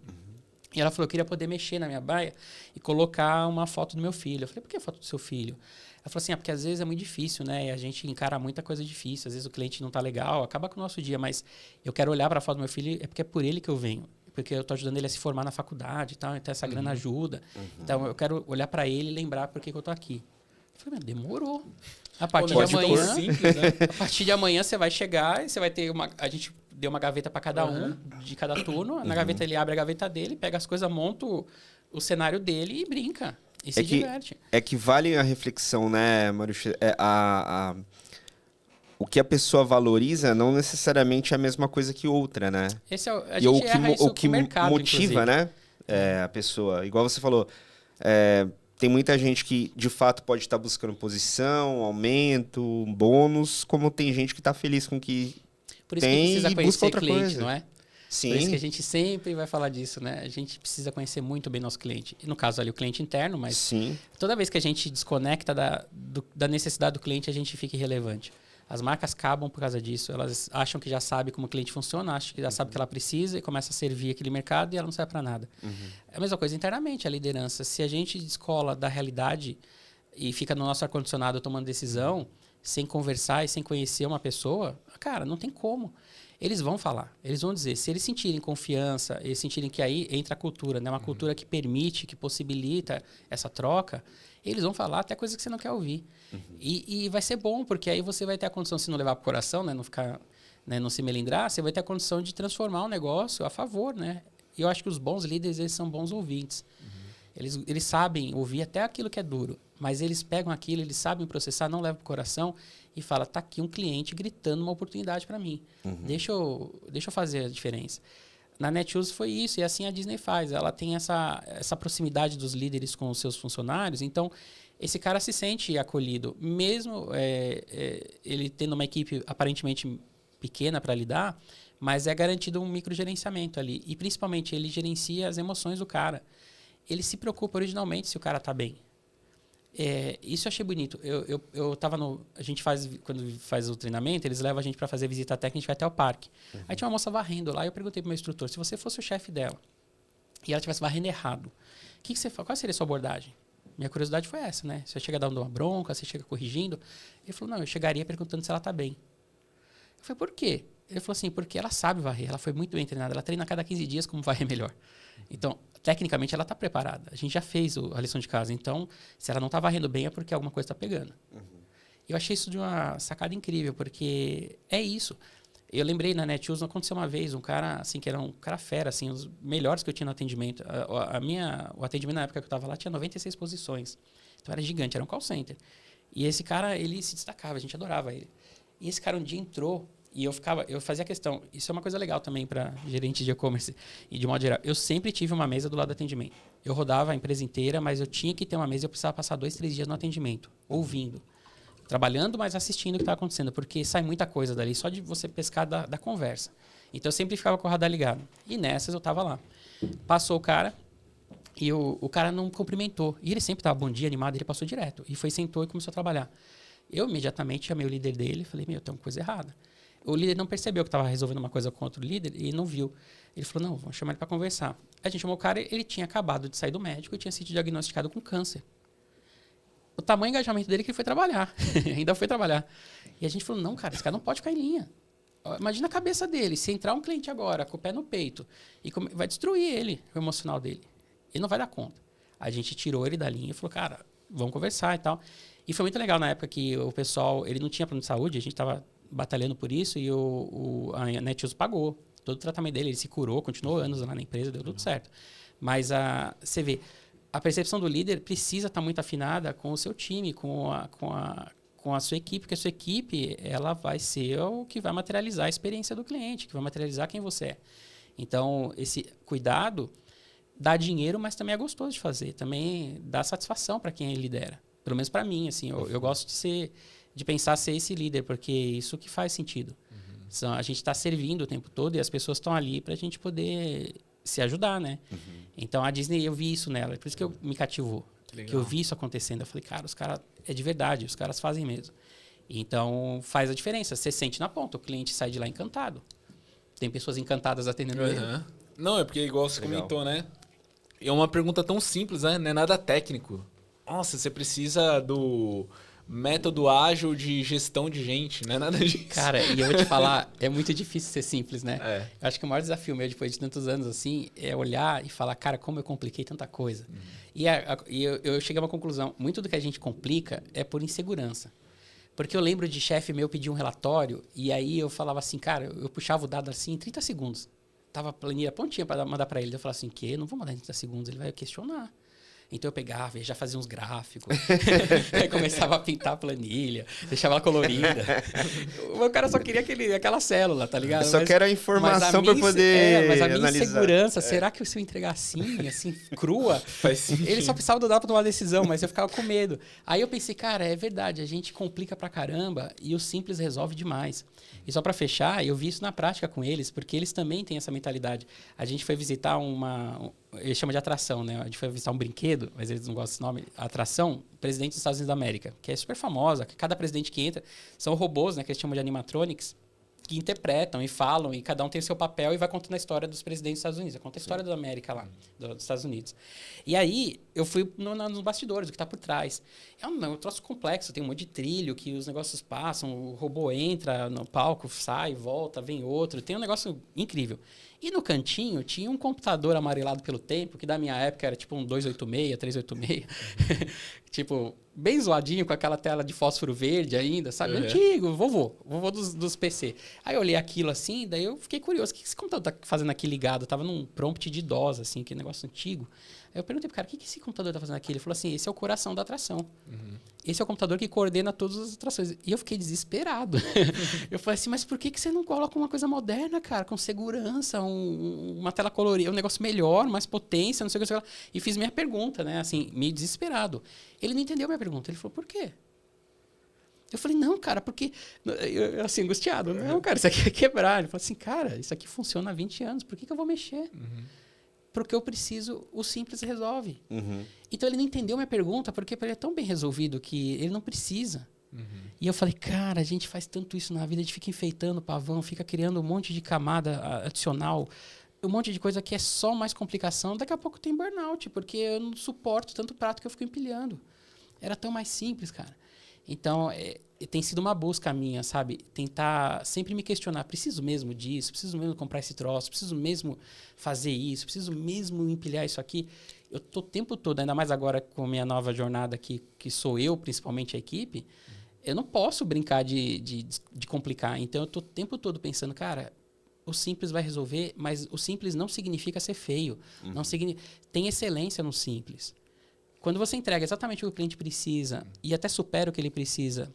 E ela falou, eu queria poder mexer na minha baia e colocar uma foto do meu filho. Eu falei, por que foto do seu filho? Ela falou assim, porque às vezes é muito difícil, né? E a gente encara muita coisa difícil. Às vezes o cliente não está legal, acaba com o nosso dia. Mas eu quero olhar para a foto do meu filho, porque é por ele que eu venho. Porque eu estou ajudando ele a se formar na faculdade e tal. Então, essa grana ajuda. Então, eu quero olhar para ele e lembrar por que eu estou aqui. Eu falei, demorou. A partir de amanhã, simples, né? A partir de amanhã você vai chegar e você vai ter a gente deu uma gaveta para cada um, de cada turno. Na gaveta ele abre a gaveta dele, pega as coisas, monta o cenário dele e brinca. E se diverte. É que vale a reflexão, né, Maruxa? O que a pessoa valoriza não necessariamente é a mesma coisa que outra, né? O que mercado, motiva, né? A pessoa. Igual você falou, tem muita gente que, de fato, pode estar buscando posição, aumento, bônus, como tem gente que está feliz com o que Por isso tem que precisa e conhecer busca outra cliente, coisa. não é? Sim. Por isso que a gente sempre vai falar disso, né? A gente precisa conhecer muito bem nosso cliente. E no caso ali, o cliente interno, mas Sim. Toda vez que a gente desconecta da necessidade do cliente, a gente fica irrelevante. As marcas acabam por causa disso. Elas acham que já sabe como o cliente funciona, acham que já sabe o que ela precisa e começa a servir aquele mercado e ela não serve para nada. É a mesma coisa internamente, a liderança. Se a gente descola da realidade e fica no nosso ar-condicionado tomando decisão, sem conversar e sem conhecer uma pessoa, cara, não tem como. Eles vão falar, eles vão dizer. Se eles sentirem confiança, eles sentirem que aí entra a cultura, né? Uma cultura que permite, que possibilita essa troca, eles vão falar até coisas que você não quer ouvir. E vai ser bom, porque aí você vai ter a condição, se não levar para o coração, né? Não ficar, né? Não se melindrar, você vai ter a condição de transformar o negócio a favor, né? E eu acho que os bons líderes, eles são bons ouvintes. Eles sabem ouvir até aquilo que é duro, mas eles pegam aquilo, eles sabem processar, não levam para o coração e falam, tá aqui um cliente gritando uma oportunidade para mim. Deixa eu fazer a diferença. Na Netshoes foi isso, e assim a Disney faz. Ela tem essa proximidade dos líderes com os seus funcionários, então esse cara se sente acolhido, mesmo ele tendo uma equipe aparentemente pequena para lidar, mas é garantido um microgerenciamento ali. E principalmente ele gerencia as emoções do cara. Ele se preocupa originalmente se o cara está bem. Isso eu achei bonito. Eu tava a gente quando faz o treinamento, eles levam a gente para fazer visita técnica, a gente vai até o parque. Aí tinha uma moça varrendo lá, e eu perguntei pro meu instrutor, se você fosse o chefe dela e ela estivesse varrendo errado, qual seria a sua abordagem? Minha curiosidade foi essa, né? Você chega dando uma bronca, você chega corrigindo. Ele falou, não, eu chegaria perguntando se ela tá bem. Eu falei, por quê? Ele falou assim, porque ela sabe varrer, ela foi muito bem treinada, ela treina a cada 15 dias como varrer melhor. Então, tecnicamente, ela está preparada. A gente já fez a lição de casa. Então, se ela não está varrendo bem, é porque alguma coisa está pegando. Eu achei isso de uma sacada incrível, porque é isso. Eu lembrei na Netshoes, aconteceu uma vez, um cara, assim, que era um cara fera, assim, os melhores que eu tinha no atendimento. O atendimento na época que eu estava lá tinha 96 posições. Então, era gigante, era um call center. E esse cara, ele se destacava, a gente adorava ele. E esse cara um dia entrou e eu fazia questão. Isso é uma coisa legal também para gerente de e-commerce e de modo geral. Eu sempre tive uma mesa do lado do atendimento. Eu rodava a empresa inteira, mas eu tinha que ter uma mesa e eu precisava passar 2, 3 dias no atendimento, ouvindo. Trabalhando, mas assistindo o que estava acontecendo, porque sai muita coisa dali, só de você pescar da conversa. Então eu sempre ficava com o radar ligado. E nessas eu estava lá. Passou o cara e o cara não cumprimentou. E ele sempre estava bom dia, animado, ele passou direto. E foi, sentou e começou a trabalhar. Eu imediatamente chamei o líder dele e falei, tem uma coisa errada. O líder não percebeu que estava resolvendo uma coisa com outro líder e não viu. Ele falou, não, vamos chamar ele para conversar. A gente chamou o cara, ele tinha acabado de sair do médico e tinha sido diagnosticado com câncer. O tamanho do engajamento dele é que ele foi trabalhar. Ainda foi trabalhar. E a gente falou, não, cara, esse cara não pode ficar em linha. Imagina a cabeça dele. Se entrar um cliente agora com o pé no peito, vai destruir ele, o emocional dele. Ele não vai dar conta. A gente tirou ele da linha e falou, cara, vamos conversar e tal. E foi muito legal na época que o pessoal, ele não tinha plano de saúde, a gente estava batalhando por isso e a Netshoes pagou todo o tratamento dele, ele se curou, continuou anos lá na empresa, deu tudo certo. Mas você vê, a percepção do líder precisa estar muito afinada com o seu time, com a sua equipe, porque a sua equipe ela vai ser o que vai materializar a experiência do cliente, que vai materializar quem você é. Então, esse cuidado dá dinheiro, mas também é gostoso de fazer, também dá satisfação para quem lidera. Pelo menos para mim, assim, eu gosto de pensar ser esse líder, porque isso que faz sentido. A gente está servindo o tempo todo e as pessoas estão ali para a gente poder se ajudar, né? Então, a Disney, eu vi isso nela, por isso que eu me cativou. Que eu vi isso acontecendo. Eu falei, cara, os caras, é de verdade, os caras fazem mesmo. Então, faz a diferença. Você sente na ponta, o cliente sai de lá encantado. Tem pessoas encantadas atendendo ele. Não, é porque igual você comentou, né? É uma pergunta tão simples, né? Não é nada técnico. Nossa, você precisa do método ágil de gestão de gente, não é nada disso. Cara, e eu vou te falar, é muito difícil ser simples, né? É. Eu acho que o maior desafio meu, depois de tantos anos assim, é olhar e falar, cara, como eu compliquei tanta coisa. E eu cheguei a uma conclusão, muito do que a gente complica é por insegurança. Porque eu lembro de chefe meu pedir um relatório e aí eu falava assim, cara, eu puxava o dado assim em 30 segundos. Tava a planilha prontinha para mandar para ele. Eu falava assim, que? Não vou mandar em 30 segundos, ele vai questionar. Então eu pegava e já fazia uns gráficos. Aí começava a pintar a planilha, deixava ela colorida. O cara só queria aquela célula, tá ligado? Eu só quero a informação para poder mas a minha analisar. Insegurança, será que se eu entregar assim, crua? Faz sentido. Ele só precisava do dado para tomar uma decisão, mas eu ficava com medo. Aí eu pensei, cara, é verdade, a gente complica pra caramba e o simples resolve demais. E só para fechar, eu vi isso na prática com eles, porque eles também têm essa mentalidade. A gente foi visitar eles chamam de atração, né? A gente foi visitar um brinquedo, mas eles não gostam desse nome. A atração, presidente dos Estados Unidos da América, que é super famosa. Cada presidente que entra são robôs, né? Que eles chamam de animatronics, que interpretam e falam, e cada um tem o seu papel e vai contando a história dos presidentes dos Estados Unidos. Conta a história da América lá, dos Estados Unidos. E aí, eu fui nos bastidores, o que está por trás. É um troço complexo, tem um monte de trilho que os negócios passam, o robô entra no palco, sai, volta, vem outro. Tem um negócio incrível. E no cantinho tinha um computador amarelado pelo tempo, que da minha época era tipo um 286, 386. Tipo, bem zoadinho, com aquela tela de fósforo verde ainda, sabe? Antigo, vovô dos PC. Aí eu olhei aquilo assim, daí eu fiquei curioso. O que esse computador tá fazendo aqui ligado? Eu tava num prompt de DOS, assim, que negócio antigo. Aí eu perguntei pro cara, o que esse computador tá fazendo aqui? Ele falou assim, esse é o coração da atração. Esse é o computador que coordena todas as atrações. E eu fiquei desesperado. Eu falei assim, mas por que você não coloca uma coisa moderna, cara? Com segurança, uma tela colorida, um negócio melhor, mais potência, não sei o que. E fiz minha pergunta, né? Assim, meio desesperado. Ele não entendeu minha pergunta. Ele falou, por quê? Eu falei, não, cara, porque... Eu assim, angustiado. Não, cara, isso aqui é quebrar. Ele falou assim, cara, isso aqui funciona há 20 anos. Por que eu vou mexer? Porque eu preciso, o simples resolve. Então ele não entendeu minha pergunta, porque ele é tão bem resolvido que ele não precisa. E eu falei, cara, a gente faz tanto isso na vida, a gente fica enfeitando o pavão, fica criando um monte de camada adicional um monte de coisa que é só mais complicação, daqui a pouco tem burnout, porque eu não suporto tanto prato que eu fico empilhando. Era tão mais simples, cara. Então, tem sido uma busca minha, sabe? Tentar sempre me questionar, preciso mesmo disso? Preciso mesmo comprar esse troço? Preciso mesmo fazer isso? Preciso mesmo empilhar isso aqui? Eu tô o tempo todo, ainda mais agora com a minha nova jornada aqui, que sou eu, principalmente a equipe, eu não posso brincar de complicar. Então, eu tô o tempo todo pensando, cara, o simples vai resolver, mas o simples não significa ser feio. Não tem excelência no simples. Quando você entrega exatamente o que o cliente precisa e até supera o que ele precisa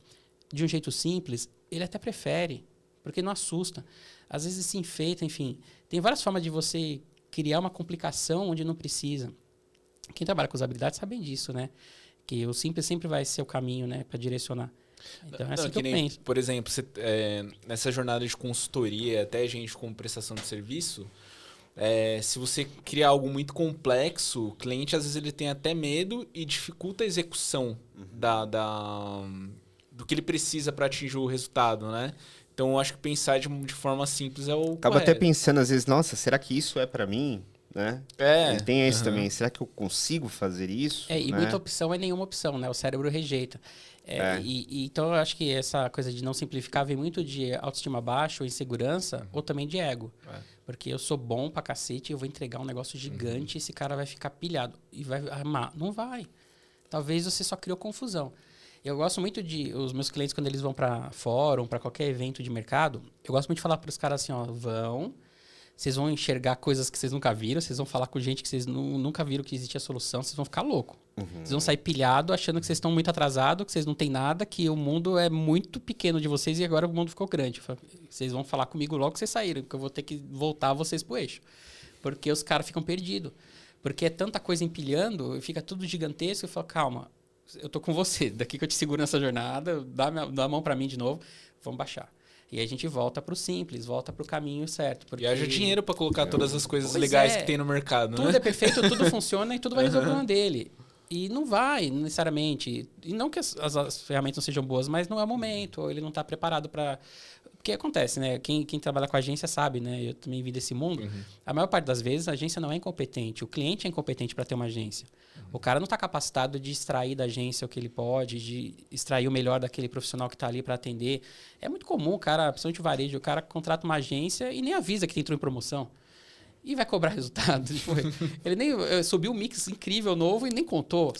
de um jeito simples, ele até prefere, porque não assusta. Às vezes se enfeita, enfim. Tem várias formas de você criar uma complicação onde não precisa. Quem trabalha com usabilidade sabe disso, né? Que o simples sempre vai ser o caminho, né, para direcionar. Então, é assim que eu penso. Por exemplo, nessa jornada de consultoria, até gente com prestação de serviço, se você criar algo muito complexo, o cliente às vezes ele tem até medo e dificulta a execução do que ele precisa para atingir o resultado, né? Então, eu acho que pensar de forma simples é o Acaba até pensando às vezes, nossa, será que isso é para mim? Né? Ele tem esse também. Será que eu consigo fazer isso? E né? muita opção é nenhuma opção, né? O cérebro rejeita. Então, eu acho que essa coisa de não simplificar vem muito de autoestima baixa ou insegurança, ou também de ego. Porque eu sou bom pra cacete, eu vou entregar um negócio gigante e esse cara vai ficar pilhado e vai amar. Não vai. Talvez você só criou confusão. Eu gosto muito os meus clientes, quando eles vão para fórum, para qualquer evento de mercado, eu gosto muito de falar para os caras assim, ó, vocês vão enxergar coisas que vocês nunca viram, vocês vão falar com gente que vocês nunca viram que existia solução, vocês vão ficar louco. Vocês vão sair pilhado, achando que vocês estão muito atrasados, que vocês não têm nada, que o mundo é muito pequeno de vocês e agora o mundo ficou grande. Vocês vão falar comigo logo que vocês saíram, porque eu vou ter que voltar vocês pro eixo. Porque os caras ficam perdidos. Porque é tanta coisa empilhando, fica tudo gigantesco, eu falo, calma, eu tô com você, daqui que eu te seguro nessa jornada, dá a mão para mim de novo, vamos baixar. E aí a gente volta pro simples, volta pro caminho certo. Porque... E haja dinheiro para colocar todas as coisas legais que tem no mercado, né? Tudo é perfeito, tudo funciona e tudo vai resolver uma dele. E não vai, necessariamente. E não que as ferramentas não sejam boas, mas não é o momento, ou ele não está preparado para... Porque acontece, né? Quem trabalha com agência sabe, né? Eu também vim desse mundo. A maior parte das vezes, a agência não é incompetente. O cliente é incompetente para ter uma agência. O cara não está capacitado de extrair da agência o que ele pode, de extrair o melhor daquele profissional que está ali para atender. É muito comum o cara, principalmente o varejo, o cara contrata uma agência e nem avisa que entrou em promoção. E vai cobrar resultado. Ele nem subiu um mix incrível novo e nem contou.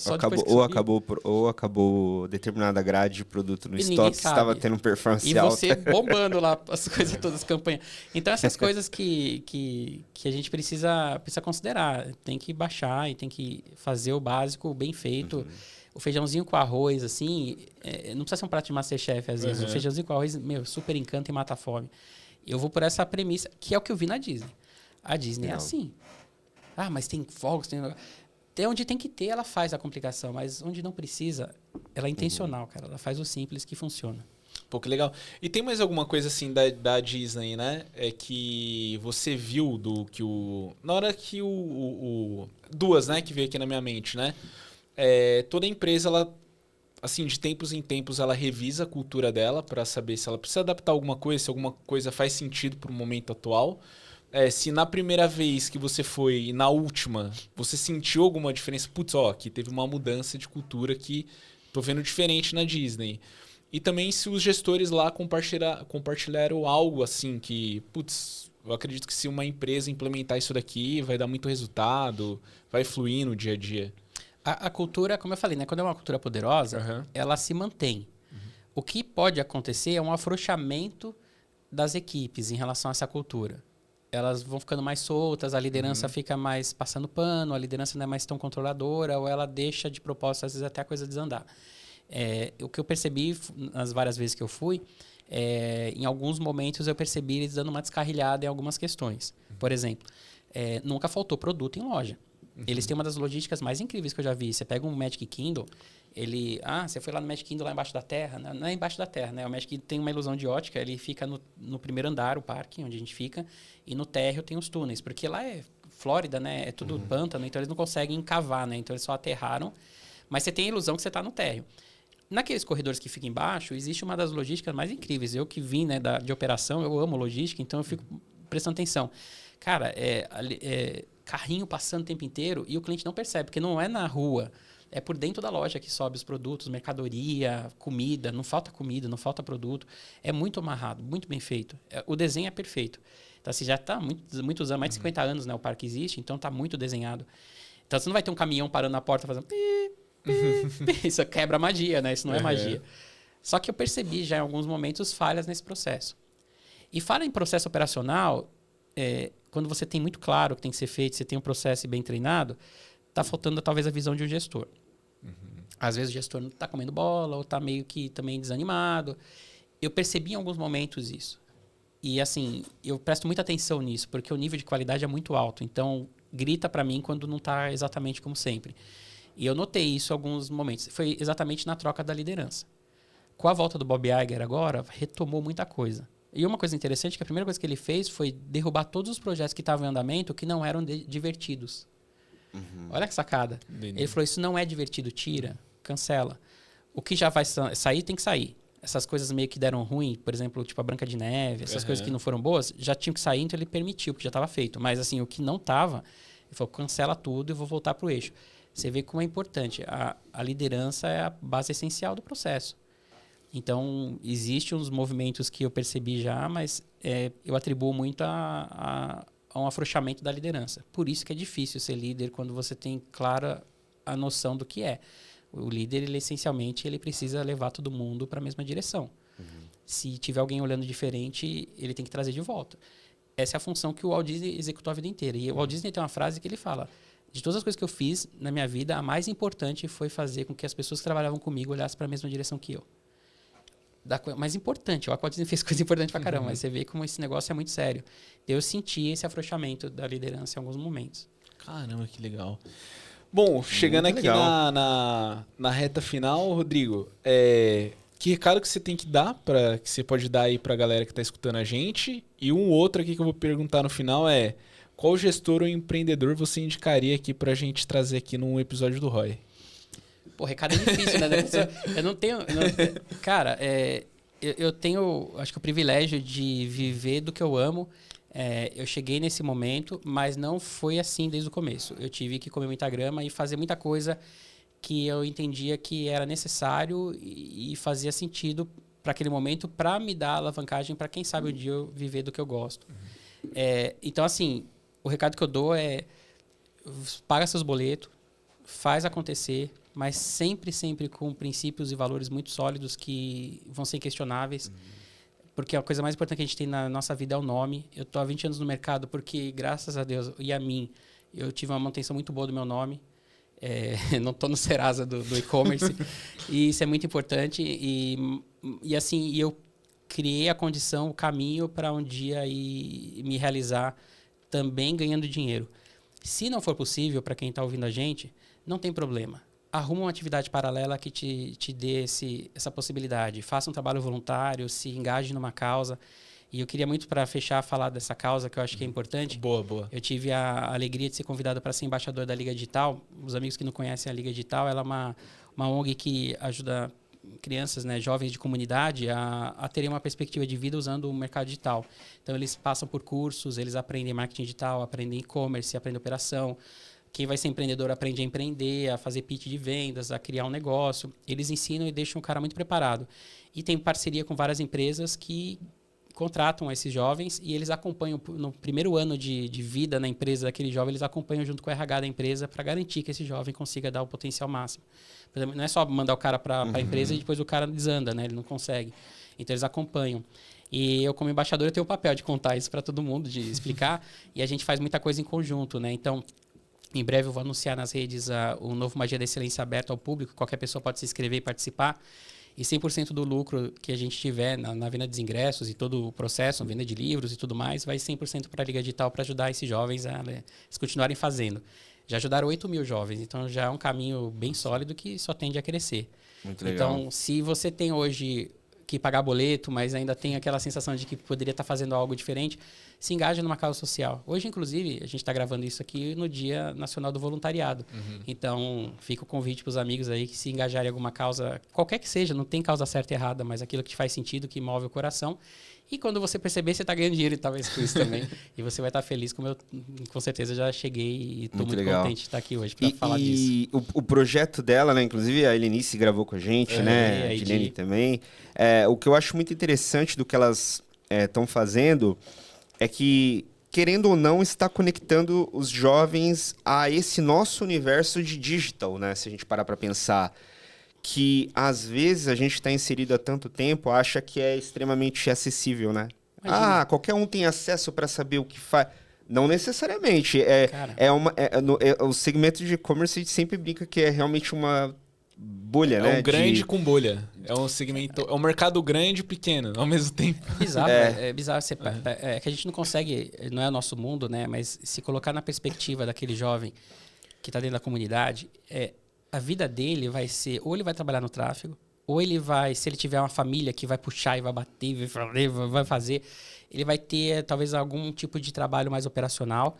Ou acabou determinada grade de produto no estoque que estava tendo performance alta. E você bombando lá as coisas todas, campanha. Então, essas coisas que a gente precisa considerar. Tem que baixar e tem que fazer o básico bem feito. O feijãozinho com arroz, assim, não precisa ser um prato de Masterchef, às vezes. O feijãozinho com arroz, super encanta e mata a fome. Eu vou por essa premissa, que é o que eu vi na Disney. A Disney é assim. Ah, mas tem fogos, Até onde tem que ter, ela faz a complicação. Mas onde não precisa, ela é intencional, cara. Ela faz o simples que funciona. Pô, que legal. E tem mais alguma coisa assim da Disney, né? É que você viu na hora que duas, né? Que veio aqui na minha mente, né? Toda empresa, ela... Assim, de tempos em tempos, ela revisa a cultura dela para saber se ela precisa adaptar alguma coisa, se alguma coisa faz sentido para o momento atual. Se na primeira vez que você foi e na última, você sentiu alguma diferença, putz, aqui teve uma mudança de cultura que tô vendo diferente na Disney. E também se os gestores lá compartilharam algo assim que, putz, eu acredito que se uma empresa implementar isso daqui, vai dar muito resultado, vai fluir no dia a dia. A cultura, como eu falei, né? Quando é uma cultura poderosa, ela se mantém. O que pode acontecer é um afrouxamento das equipes em relação a essa cultura. Elas vão ficando mais soltas, a liderança fica mais passando pano, a liderança não é mais tão controladora, ou ela deixa de propósito, às vezes, até a coisa desandar. O que eu percebi nas várias vezes que eu fui, em alguns momentos eu percebi eles dando uma descarrilhada em algumas questões. Por exemplo, nunca faltou produto em loja. Eles têm uma das logísticas mais incríveis que eu já vi. Você pega um Magic Kingdom, você foi lá no Magic Kingdom lá embaixo da terra? Não é embaixo da terra, né? O Magic Kingdom tem uma ilusão de ótica, ele fica no primeiro andar, o parque, onde a gente fica, e no térreo tem os túneis, porque lá é Flórida, né? É tudo pântano, então eles não conseguem cavar, né? Então eles só aterraram, mas você tem a ilusão que você está no térreo. Naqueles corredores que ficam embaixo, existe uma das logísticas mais incríveis. Eu que vim, né, de operação, eu amo logística, então eu fico prestando atenção. Cara, carrinho passando o tempo inteiro e o cliente não percebe, porque não é na rua. É por dentro da loja que sobe os produtos, mercadoria, comida. Não falta comida, não falta produto. É muito amarrado, muito bem feito. O desenho é perfeito. Então, assim, já está muitos anos, mais de 50 anos, né, o parque existe, então está muito desenhado. Então, você não vai ter um caminhão parando na porta fazendo... Isso quebra a magia, né? Isso não é magia. Só que eu percebi já em alguns momentos falhas nesse processo. E falha em processo operacional, quando você tem muito claro o que tem que ser feito, você tem um processo bem treinado, está faltando talvez a visão de um gestor. Às vezes o gestor não está comendo bola ou está meio que também desanimado. Eu percebi em alguns momentos isso. E assim, eu presto muita atenção nisso, porque o nível de qualidade é muito alto. Então, grita para mim quando não está exatamente como sempre. E eu notei isso em alguns momentos. Foi exatamente na troca da liderança. Com a volta do Bob Iger agora, retomou muita coisa. E uma coisa interessante é que a primeira coisa que ele fez foi derrubar todos os projetos que estavam em andamento que não eram divertidos. Olha que sacada. Ele falou, isso não é divertido, tira, cancela. O que já vai sair, tem que sair. Essas coisas meio que deram ruim, por exemplo, tipo a Branca de Neve, essas coisas que não foram boas, já tinham que sair, então ele permitiu, porque já estava feito. Mas assim, o que não estava, ele falou, cancela tudo e vou voltar para o eixo. Você vê como é importante. A liderança é a base essencial do processo. Então, existem uns movimentos que eu percebi já, mas eu atribuo muito a um afrouxamento da liderança. Por isso que é difícil ser líder quando você tem clara a noção do que é. O líder, ele essencialmente, ele precisa levar todo mundo para a mesma direção. Se tiver alguém olhando diferente, ele tem que trazer de volta. Essa é a função que o Walt Disney executou a vida inteira. E o Walt Disney tem uma frase que ele fala, de todas as coisas que eu fiz na minha vida, a mais importante foi fazer com que as pessoas que trabalhavam comigo olhassem para a mesma direção que eu. Mais importante, o Walt Disney fez coisa importante pra caramba, mas você vê como esse negócio é muito sério. Eu senti esse afrouxamento da liderança em alguns momentos. Caramba, que legal. Bom, chegando muito aqui na reta final, Rodrigo, que recado que você tem que dar, que você pode dar aí pra galera que tá escutando a gente? E um outro aqui que eu vou perguntar no final é, qual gestor ou empreendedor você indicaria aqui pra gente trazer aqui num episódio do ROI? Pô, recado é difícil, né? Eu não tenho... Cara, eu tenho, acho que o privilégio de viver do que eu amo. Eu cheguei nesse momento, mas não foi assim desde o começo. Eu tive que comer muita grama e fazer muita coisa que eu entendia que era necessário e fazia sentido para aquele momento, para me dar alavancagem para quem sabe um dia eu viver do que eu gosto. Então, assim, o recado que eu dou é paga seus boletos, faz acontecer, mas sempre, sempre com princípios e valores muito sólidos que vão ser inquestionáveis. Porque a coisa mais importante que a gente tem na nossa vida é o nome. Eu estou há 20 anos no mercado porque, graças a Deus e a mim, eu tive uma manutenção muito boa do meu nome. Não estou no Serasa do e-commerce. E isso é muito importante. E assim, eu criei a condição, o caminho para um dia me realizar também ganhando dinheiro. Se não for possível, para quem está ouvindo a gente, não tem problema. Arruma uma atividade paralela que te dê essa possibilidade. Faça um trabalho voluntário, se engaje numa causa. E eu queria muito, para fechar, falar dessa causa que eu acho que é importante. Boa. Eu tive a alegria de ser convidado para ser embaixador da Liga Digital. Os amigos que não conhecem a Liga Digital, ela é uma ONG que ajuda crianças, né, jovens de comunidade a terem uma perspectiva de vida usando o mercado digital. Então, eles passam por cursos, eles aprendem marketing digital, aprendem e-commerce, aprendem operação. Quem vai ser empreendedor aprende a empreender, a fazer pitch de vendas, a criar um negócio. Eles ensinam e deixam o cara muito preparado. E tem parceria com várias empresas que contratam esses jovens e eles acompanham, no primeiro ano de vida na empresa daquele jovem, eles acompanham junto com o RH da empresa para garantir que esse jovem consiga dar o potencial máximo. Por exemplo, não é só mandar o cara para a empresa e depois o cara desanda, né? Ele não consegue. Então, eles acompanham. E eu, como embaixador, eu tenho o papel de contar isso para todo mundo, de explicar. E a gente faz muita coisa em conjunto, né? Então, em breve eu vou anunciar nas redes o novo Magia da Excelência aberto ao público. Qualquer pessoa pode se inscrever e participar. E 100% do lucro que a gente tiver na venda dos ingressos e todo o processo, venda de livros e tudo mais, vai 100% para a Liga Digital para ajudar esses jovens a continuarem fazendo. Já ajudaram 8 mil jovens, então já é um caminho bem sólido que só tende a crescer. Muito legal. Então, se você tem hoje que pagar boleto, mas ainda tem aquela sensação de que poderia estar fazendo algo diferente, se engaja numa causa social. Hoje, inclusive, a gente está gravando isso aqui no Dia Nacional do Voluntariado. Então, fica o convite para os amigos aí que se engajarem em alguma causa, qualquer que seja, não tem causa certa e errada, mas aquilo que te faz sentido, que move o coração. E quando você perceber, você está ganhando dinheiro talvez com isso também. E você vai estar feliz, como eu com certeza já cheguei e estou muito contente de estar aqui hoje para falar disso. E o projeto dela, né? Inclusive a Helenice gravou com a gente, né? A Edilene também. O que eu acho muito interessante do que elas estão fazendo é que, querendo ou não, está conectando os jovens a esse nosso universo de digital, né? Se a gente parar para pensar que, às vezes, a gente está inserido há tanto tempo, acha que é extremamente acessível, né? Imagina. Qualquer um tem acesso para saber o que faz. Não necessariamente. O segmento de e-commerce, a gente sempre brinca que é realmente uma bolha, né? É um grande com bolha. É um segmento... É um mercado grande e pequeno, ao mesmo tempo. Bizarro, é bizarro. É que a gente não consegue... Não é o nosso mundo, né? Mas se colocar na perspectiva daquele jovem que está dentro da comunidade... A vida dele vai ser, ou ele vai trabalhar no tráfego, ou ele vai, se ele tiver uma família que vai puxar e vai bater, vai fazer, ele vai ter talvez algum tipo de trabalho mais operacional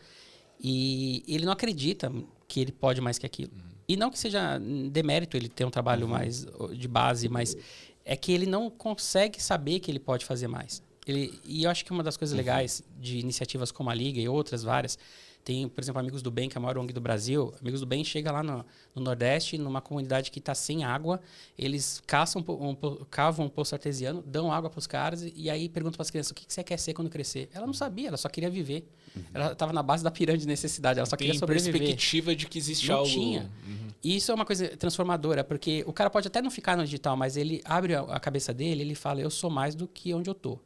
e ele não acredita que ele pode mais que aquilo. E não que seja demérito ele ter um trabalho mais de base, mas é que ele não consegue saber que ele pode fazer mais. E eu acho que uma das coisas legais de iniciativas como a Liga e outras várias, tem, por exemplo, Amigos do Bem, que é a maior ONG do Brasil. Amigos do Bem chega lá no Nordeste, numa comunidade que está sem água. Eles cavam um poço artesiano, dão água para os caras e aí perguntam para as crianças, o que você quer ser quando crescer? Ela não sabia, ela só queria viver. Ela estava na base da pirâmide de necessidade, ela só queria sobreviver. Tem perspectiva de que existe não algo... tinha. E isso é uma coisa transformadora, porque o cara pode até não ficar no digital, mas ele abre a cabeça dele, ele fala, eu sou mais do que onde eu estou,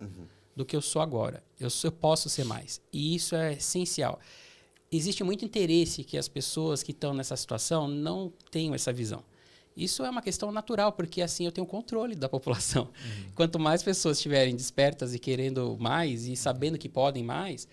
do que eu sou agora. Eu posso ser mais. E isso é essencial. Existe muito interesse que as pessoas que estão nessa situação não tenham essa visão. Isso é uma questão natural, porque assim eu tenho controle da população. Quanto mais pessoas estiverem despertas e querendo mais e sabendo que podem mais,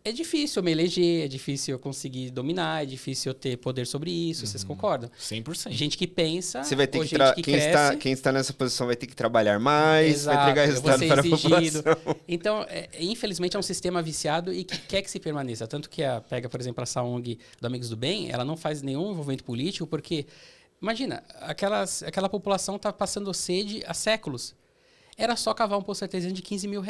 é difícil eu me eleger, é difícil eu conseguir dominar, é difícil eu ter poder sobre isso. Vocês concordam? 100%. Gente que pensa, você vai ter ou que gente que cresce. Quem está nessa posição vai ter que trabalhar mais, vai entregar resultado para a população. Então, infelizmente, é um sistema viciado e que quer que se permaneça. Tanto que pega, por exemplo, essa ONG do Amigos do Bem, ela não faz nenhum envolvimento político, porque, imagina, aquela população está passando sede há séculos. Era só cavar um poço artesiano de R$15 mil.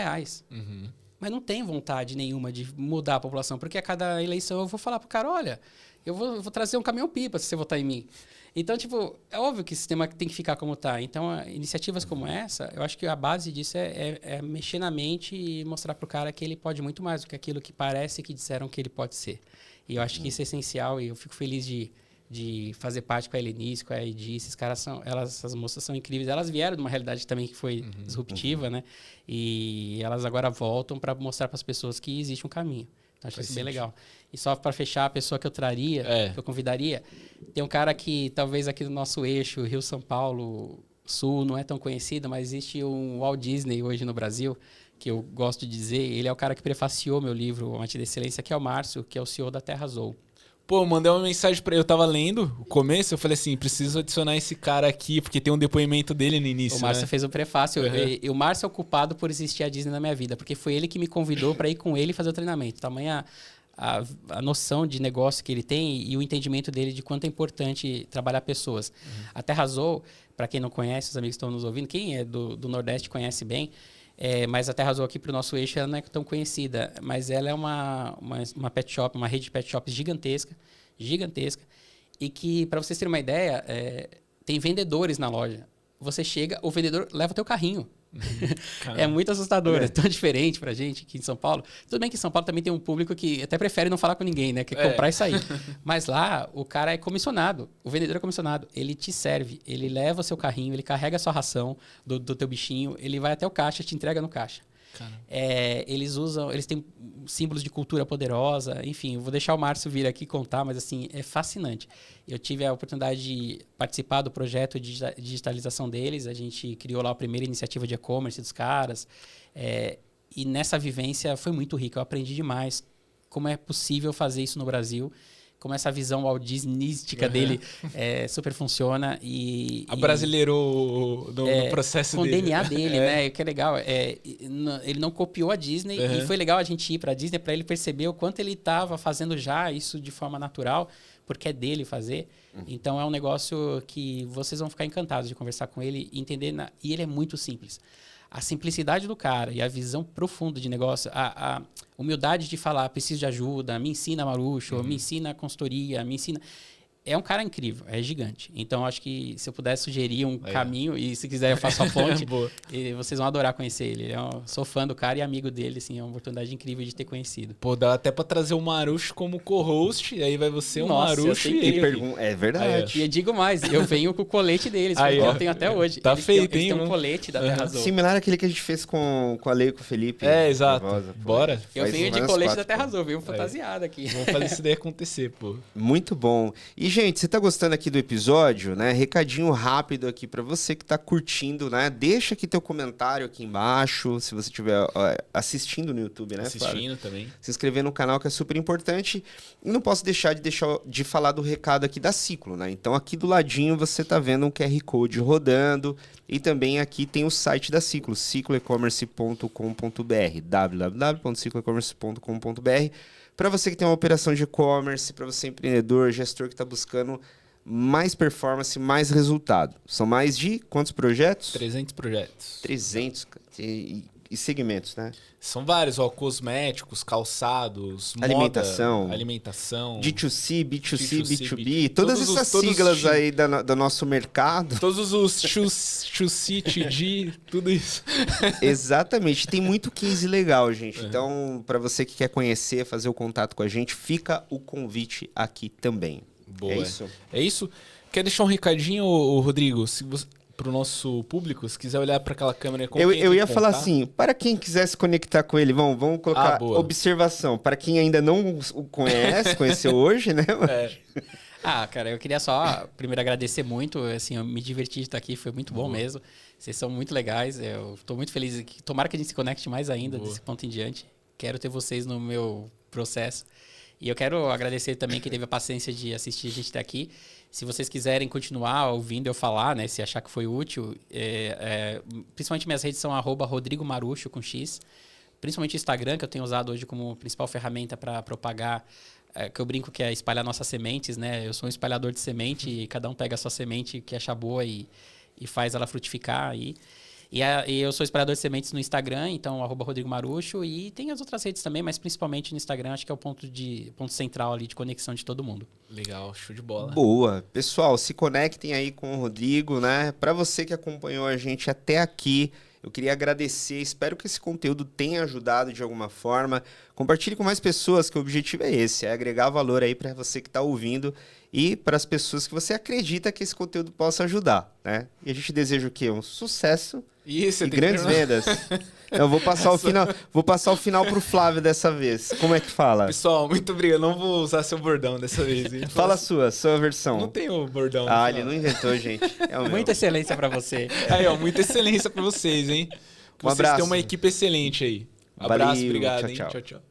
Mas não tem vontade nenhuma de mudar a população, porque a cada eleição eu vou falar pro cara, olha, eu vou trazer um caminhão-pipa se você votar em mim. Então, tipo, é óbvio que o sistema tem que ficar como está. Então, iniciativas como essa, eu acho que a base disso é mexer na mente e mostrar pro cara que ele pode muito mais do que aquilo que parece que disseram que ele pode ser. E eu acho que isso é essencial e eu fico feliz de fazer parte com a Helenice, com a Edi. Esses caras essas moças são incríveis. Elas vieram de uma realidade também que foi disruptiva, né? E elas agora voltam para mostrar para as pessoas que existe um caminho. Então, acho isso bem legal. E só para fechar, a pessoa que eu traria, que eu convidaria, tem um cara que talvez aqui no nosso eixo, Rio-São Paulo, Sul, não é tão conhecido, mas existe um Walt Disney hoje no Brasil, que eu gosto de dizer. Ele é o cara que prefaciou meu livro, Arte da Excelência, que é o Márcio, que é o CEO da Terra Azul. Pô, eu mandei uma mensagem pra ele, eu tava lendo o começo, eu falei assim, preciso adicionar esse cara aqui, porque tem um depoimento dele no início, O Márcio fez o prefácio, e o Márcio é o culpado por existir a Disney na minha vida, porque foi ele que me convidou para ir com ele fazer o treinamento. Tamanha a noção de negócio que ele tem e o entendimento dele de quanto é importante trabalhar pessoas. A Terra Azul, para quem não conhece, os amigos que estão nos ouvindo, quem é do Nordeste conhece bem, mas a Terra Azul aqui para o nosso eixo ela não é tão conhecida, mas ela é uma pet shop, uma rede de pet shops gigantesca, e que, para vocês terem uma ideia, tem vendedores na loja. Você chega, o vendedor leva o teu carrinho. É muito assustador, é tão diferente pra gente aqui em São Paulo. Tudo bem que em São Paulo também tem um público que até prefere não falar com ninguém, né? Quer comprar e sair. Mas lá, o cara é comissionado, o vendedor é comissionado. Ele te serve, ele leva o seu carrinho, ele carrega a sua ração do teu bichinho, ele vai até o caixa, te entrega no caixa. Eles têm símbolos de cultura poderosa, enfim, eu vou deixar o Márcio vir aqui contar, mas assim, é fascinante. Eu tive a oportunidade de participar do projeto de digitalização deles, a gente criou lá a primeira iniciativa de e-commerce dos caras, e nessa vivência foi muito rica, eu aprendi demais como é possível fazer isso no Brasil, como essa visão Walt Disneyística dele super funciona. Abrasileirou no processo com dele. Com o DNA dele, né? Que é legal. Ele não copiou a Disney e foi legal a gente ir para a Disney para ele perceber o quanto ele estava fazendo já isso de forma natural, porque é dele fazer. Então é um negócio que vocês vão ficar encantados de conversar com ele e entender. E ele é muito simples. A simplicidade do cara e a visão profunda de negócio, a humildade de falar, preciso de ajuda, me ensina Marucho, me ensina consultoria, me ensina... É um cara incrível, é gigante. Então, acho que se eu pudesse sugerir um caminho, e se quiser eu faço a ponte, e vocês vão adorar conhecer ele. Sou fã do cara e amigo dele, assim, é uma oportunidade incrível de ter conhecido. Pô, dá até pra trazer o Marucho como co-host, e aí vai você, o Marucho e é verdade. E eu digo mais, eu venho com o colete deles, que eu tenho até hoje. Tá feito, hein? Tem um colete da Terra Azul. Similar àquele que a gente fez com a Lei e com o Felipe. Exato. Bora. Eu venho de colete da Terra Azul, venho fantasiado aqui. Vamos fazer isso daí acontecer, pô. Muito bom. E, gente, você tá gostando aqui do episódio, né? Recadinho rápido aqui para você que tá curtindo, né? Deixa aqui teu comentário aqui embaixo, se você estiver assistindo no YouTube, né? Assistindo também. Se inscrever no canal, que é super importante. E não posso deixar de falar do recado aqui da Ciclo, né? Então, aqui do ladinho você tá vendo um QR Code rodando e também aqui tem o site da Ciclo, cicloecommerce.com.br, www.cicloecommerce.com.br. Para você que tem uma operação de e-commerce, para você empreendedor, gestor que está buscando mais performance, mais resultado. São mais de quantos projetos? 300 projetos. 300 e segmentos, né? São vários, cosméticos, calçados, alimentação, moda, alimentação, D2C, B2C, B2B, todas essas siglas aí do nosso mercado. Todos os 2C, 2D, tudo isso. Exatamente. Tem muito case legal, gente. Então, para você que quer conhecer, fazer o contato com a gente, fica o convite aqui também. Boa. É isso? É isso. Quer deixar um recadinho, Rodrigo? Para o nosso público, se quiser olhar para aquela câmera... Eu ia falar assim, para quem quiser se conectar com ele, vamos colocar observação. Para quem ainda não o conheceu hoje, né? Cara, eu queria só primeiro agradecer muito, assim, eu me diverti de estar aqui, foi muito bom mesmo. Vocês são muito legais, eu estou muito feliz. Tomara que a gente se conecte mais ainda desse ponto em diante. Quero ter vocês no meu processo. E eu quero agradecer também quem teve a paciência de assistir a gente até aqui. Se vocês quiserem continuar ouvindo eu falar, né, se achar que foi útil, principalmente minhas redes são @RodrigoMarucho com X. Principalmente o Instagram, que eu tenho usado hoje como principal ferramenta para propagar, que eu brinco que é espalhar nossas sementes, né? Eu sou um espalhador de semente e cada um pega a sua semente que achar boa e faz ela frutificar aí. E eu sou espalhador de sementes no Instagram, então @Rodrigo Marucho, e tem as outras redes também, mas principalmente no Instagram, acho que é o ponto central ali de conexão de todo mundo. Legal, show de bola. Boa. Pessoal, se conectem aí com o Rodrigo, né? Para você que acompanhou a gente até aqui, eu queria agradecer, espero que esse conteúdo tenha ajudado de alguma forma. Compartilhe com mais pessoas, que o objetivo é esse, é agregar valor aí para você que está ouvindo e para as pessoas que você acredita que esse conteúdo possa ajudar, né? E a gente deseja o quê? Um sucesso e grandes vendas. Eu vou passar o final pro Flávio dessa vez. Como é que fala? Pessoal, muito obrigado. Não vou usar seu bordão dessa vez, hein? Fala a sua versão. Não tem o bordão. Ele não inventou, gente. É o muita excelência pra você. Aí, muita excelência pra vocês, hein? Que um abraço. Vocês têm uma equipe excelente aí. Abraço, obrigado, tchau, tchau.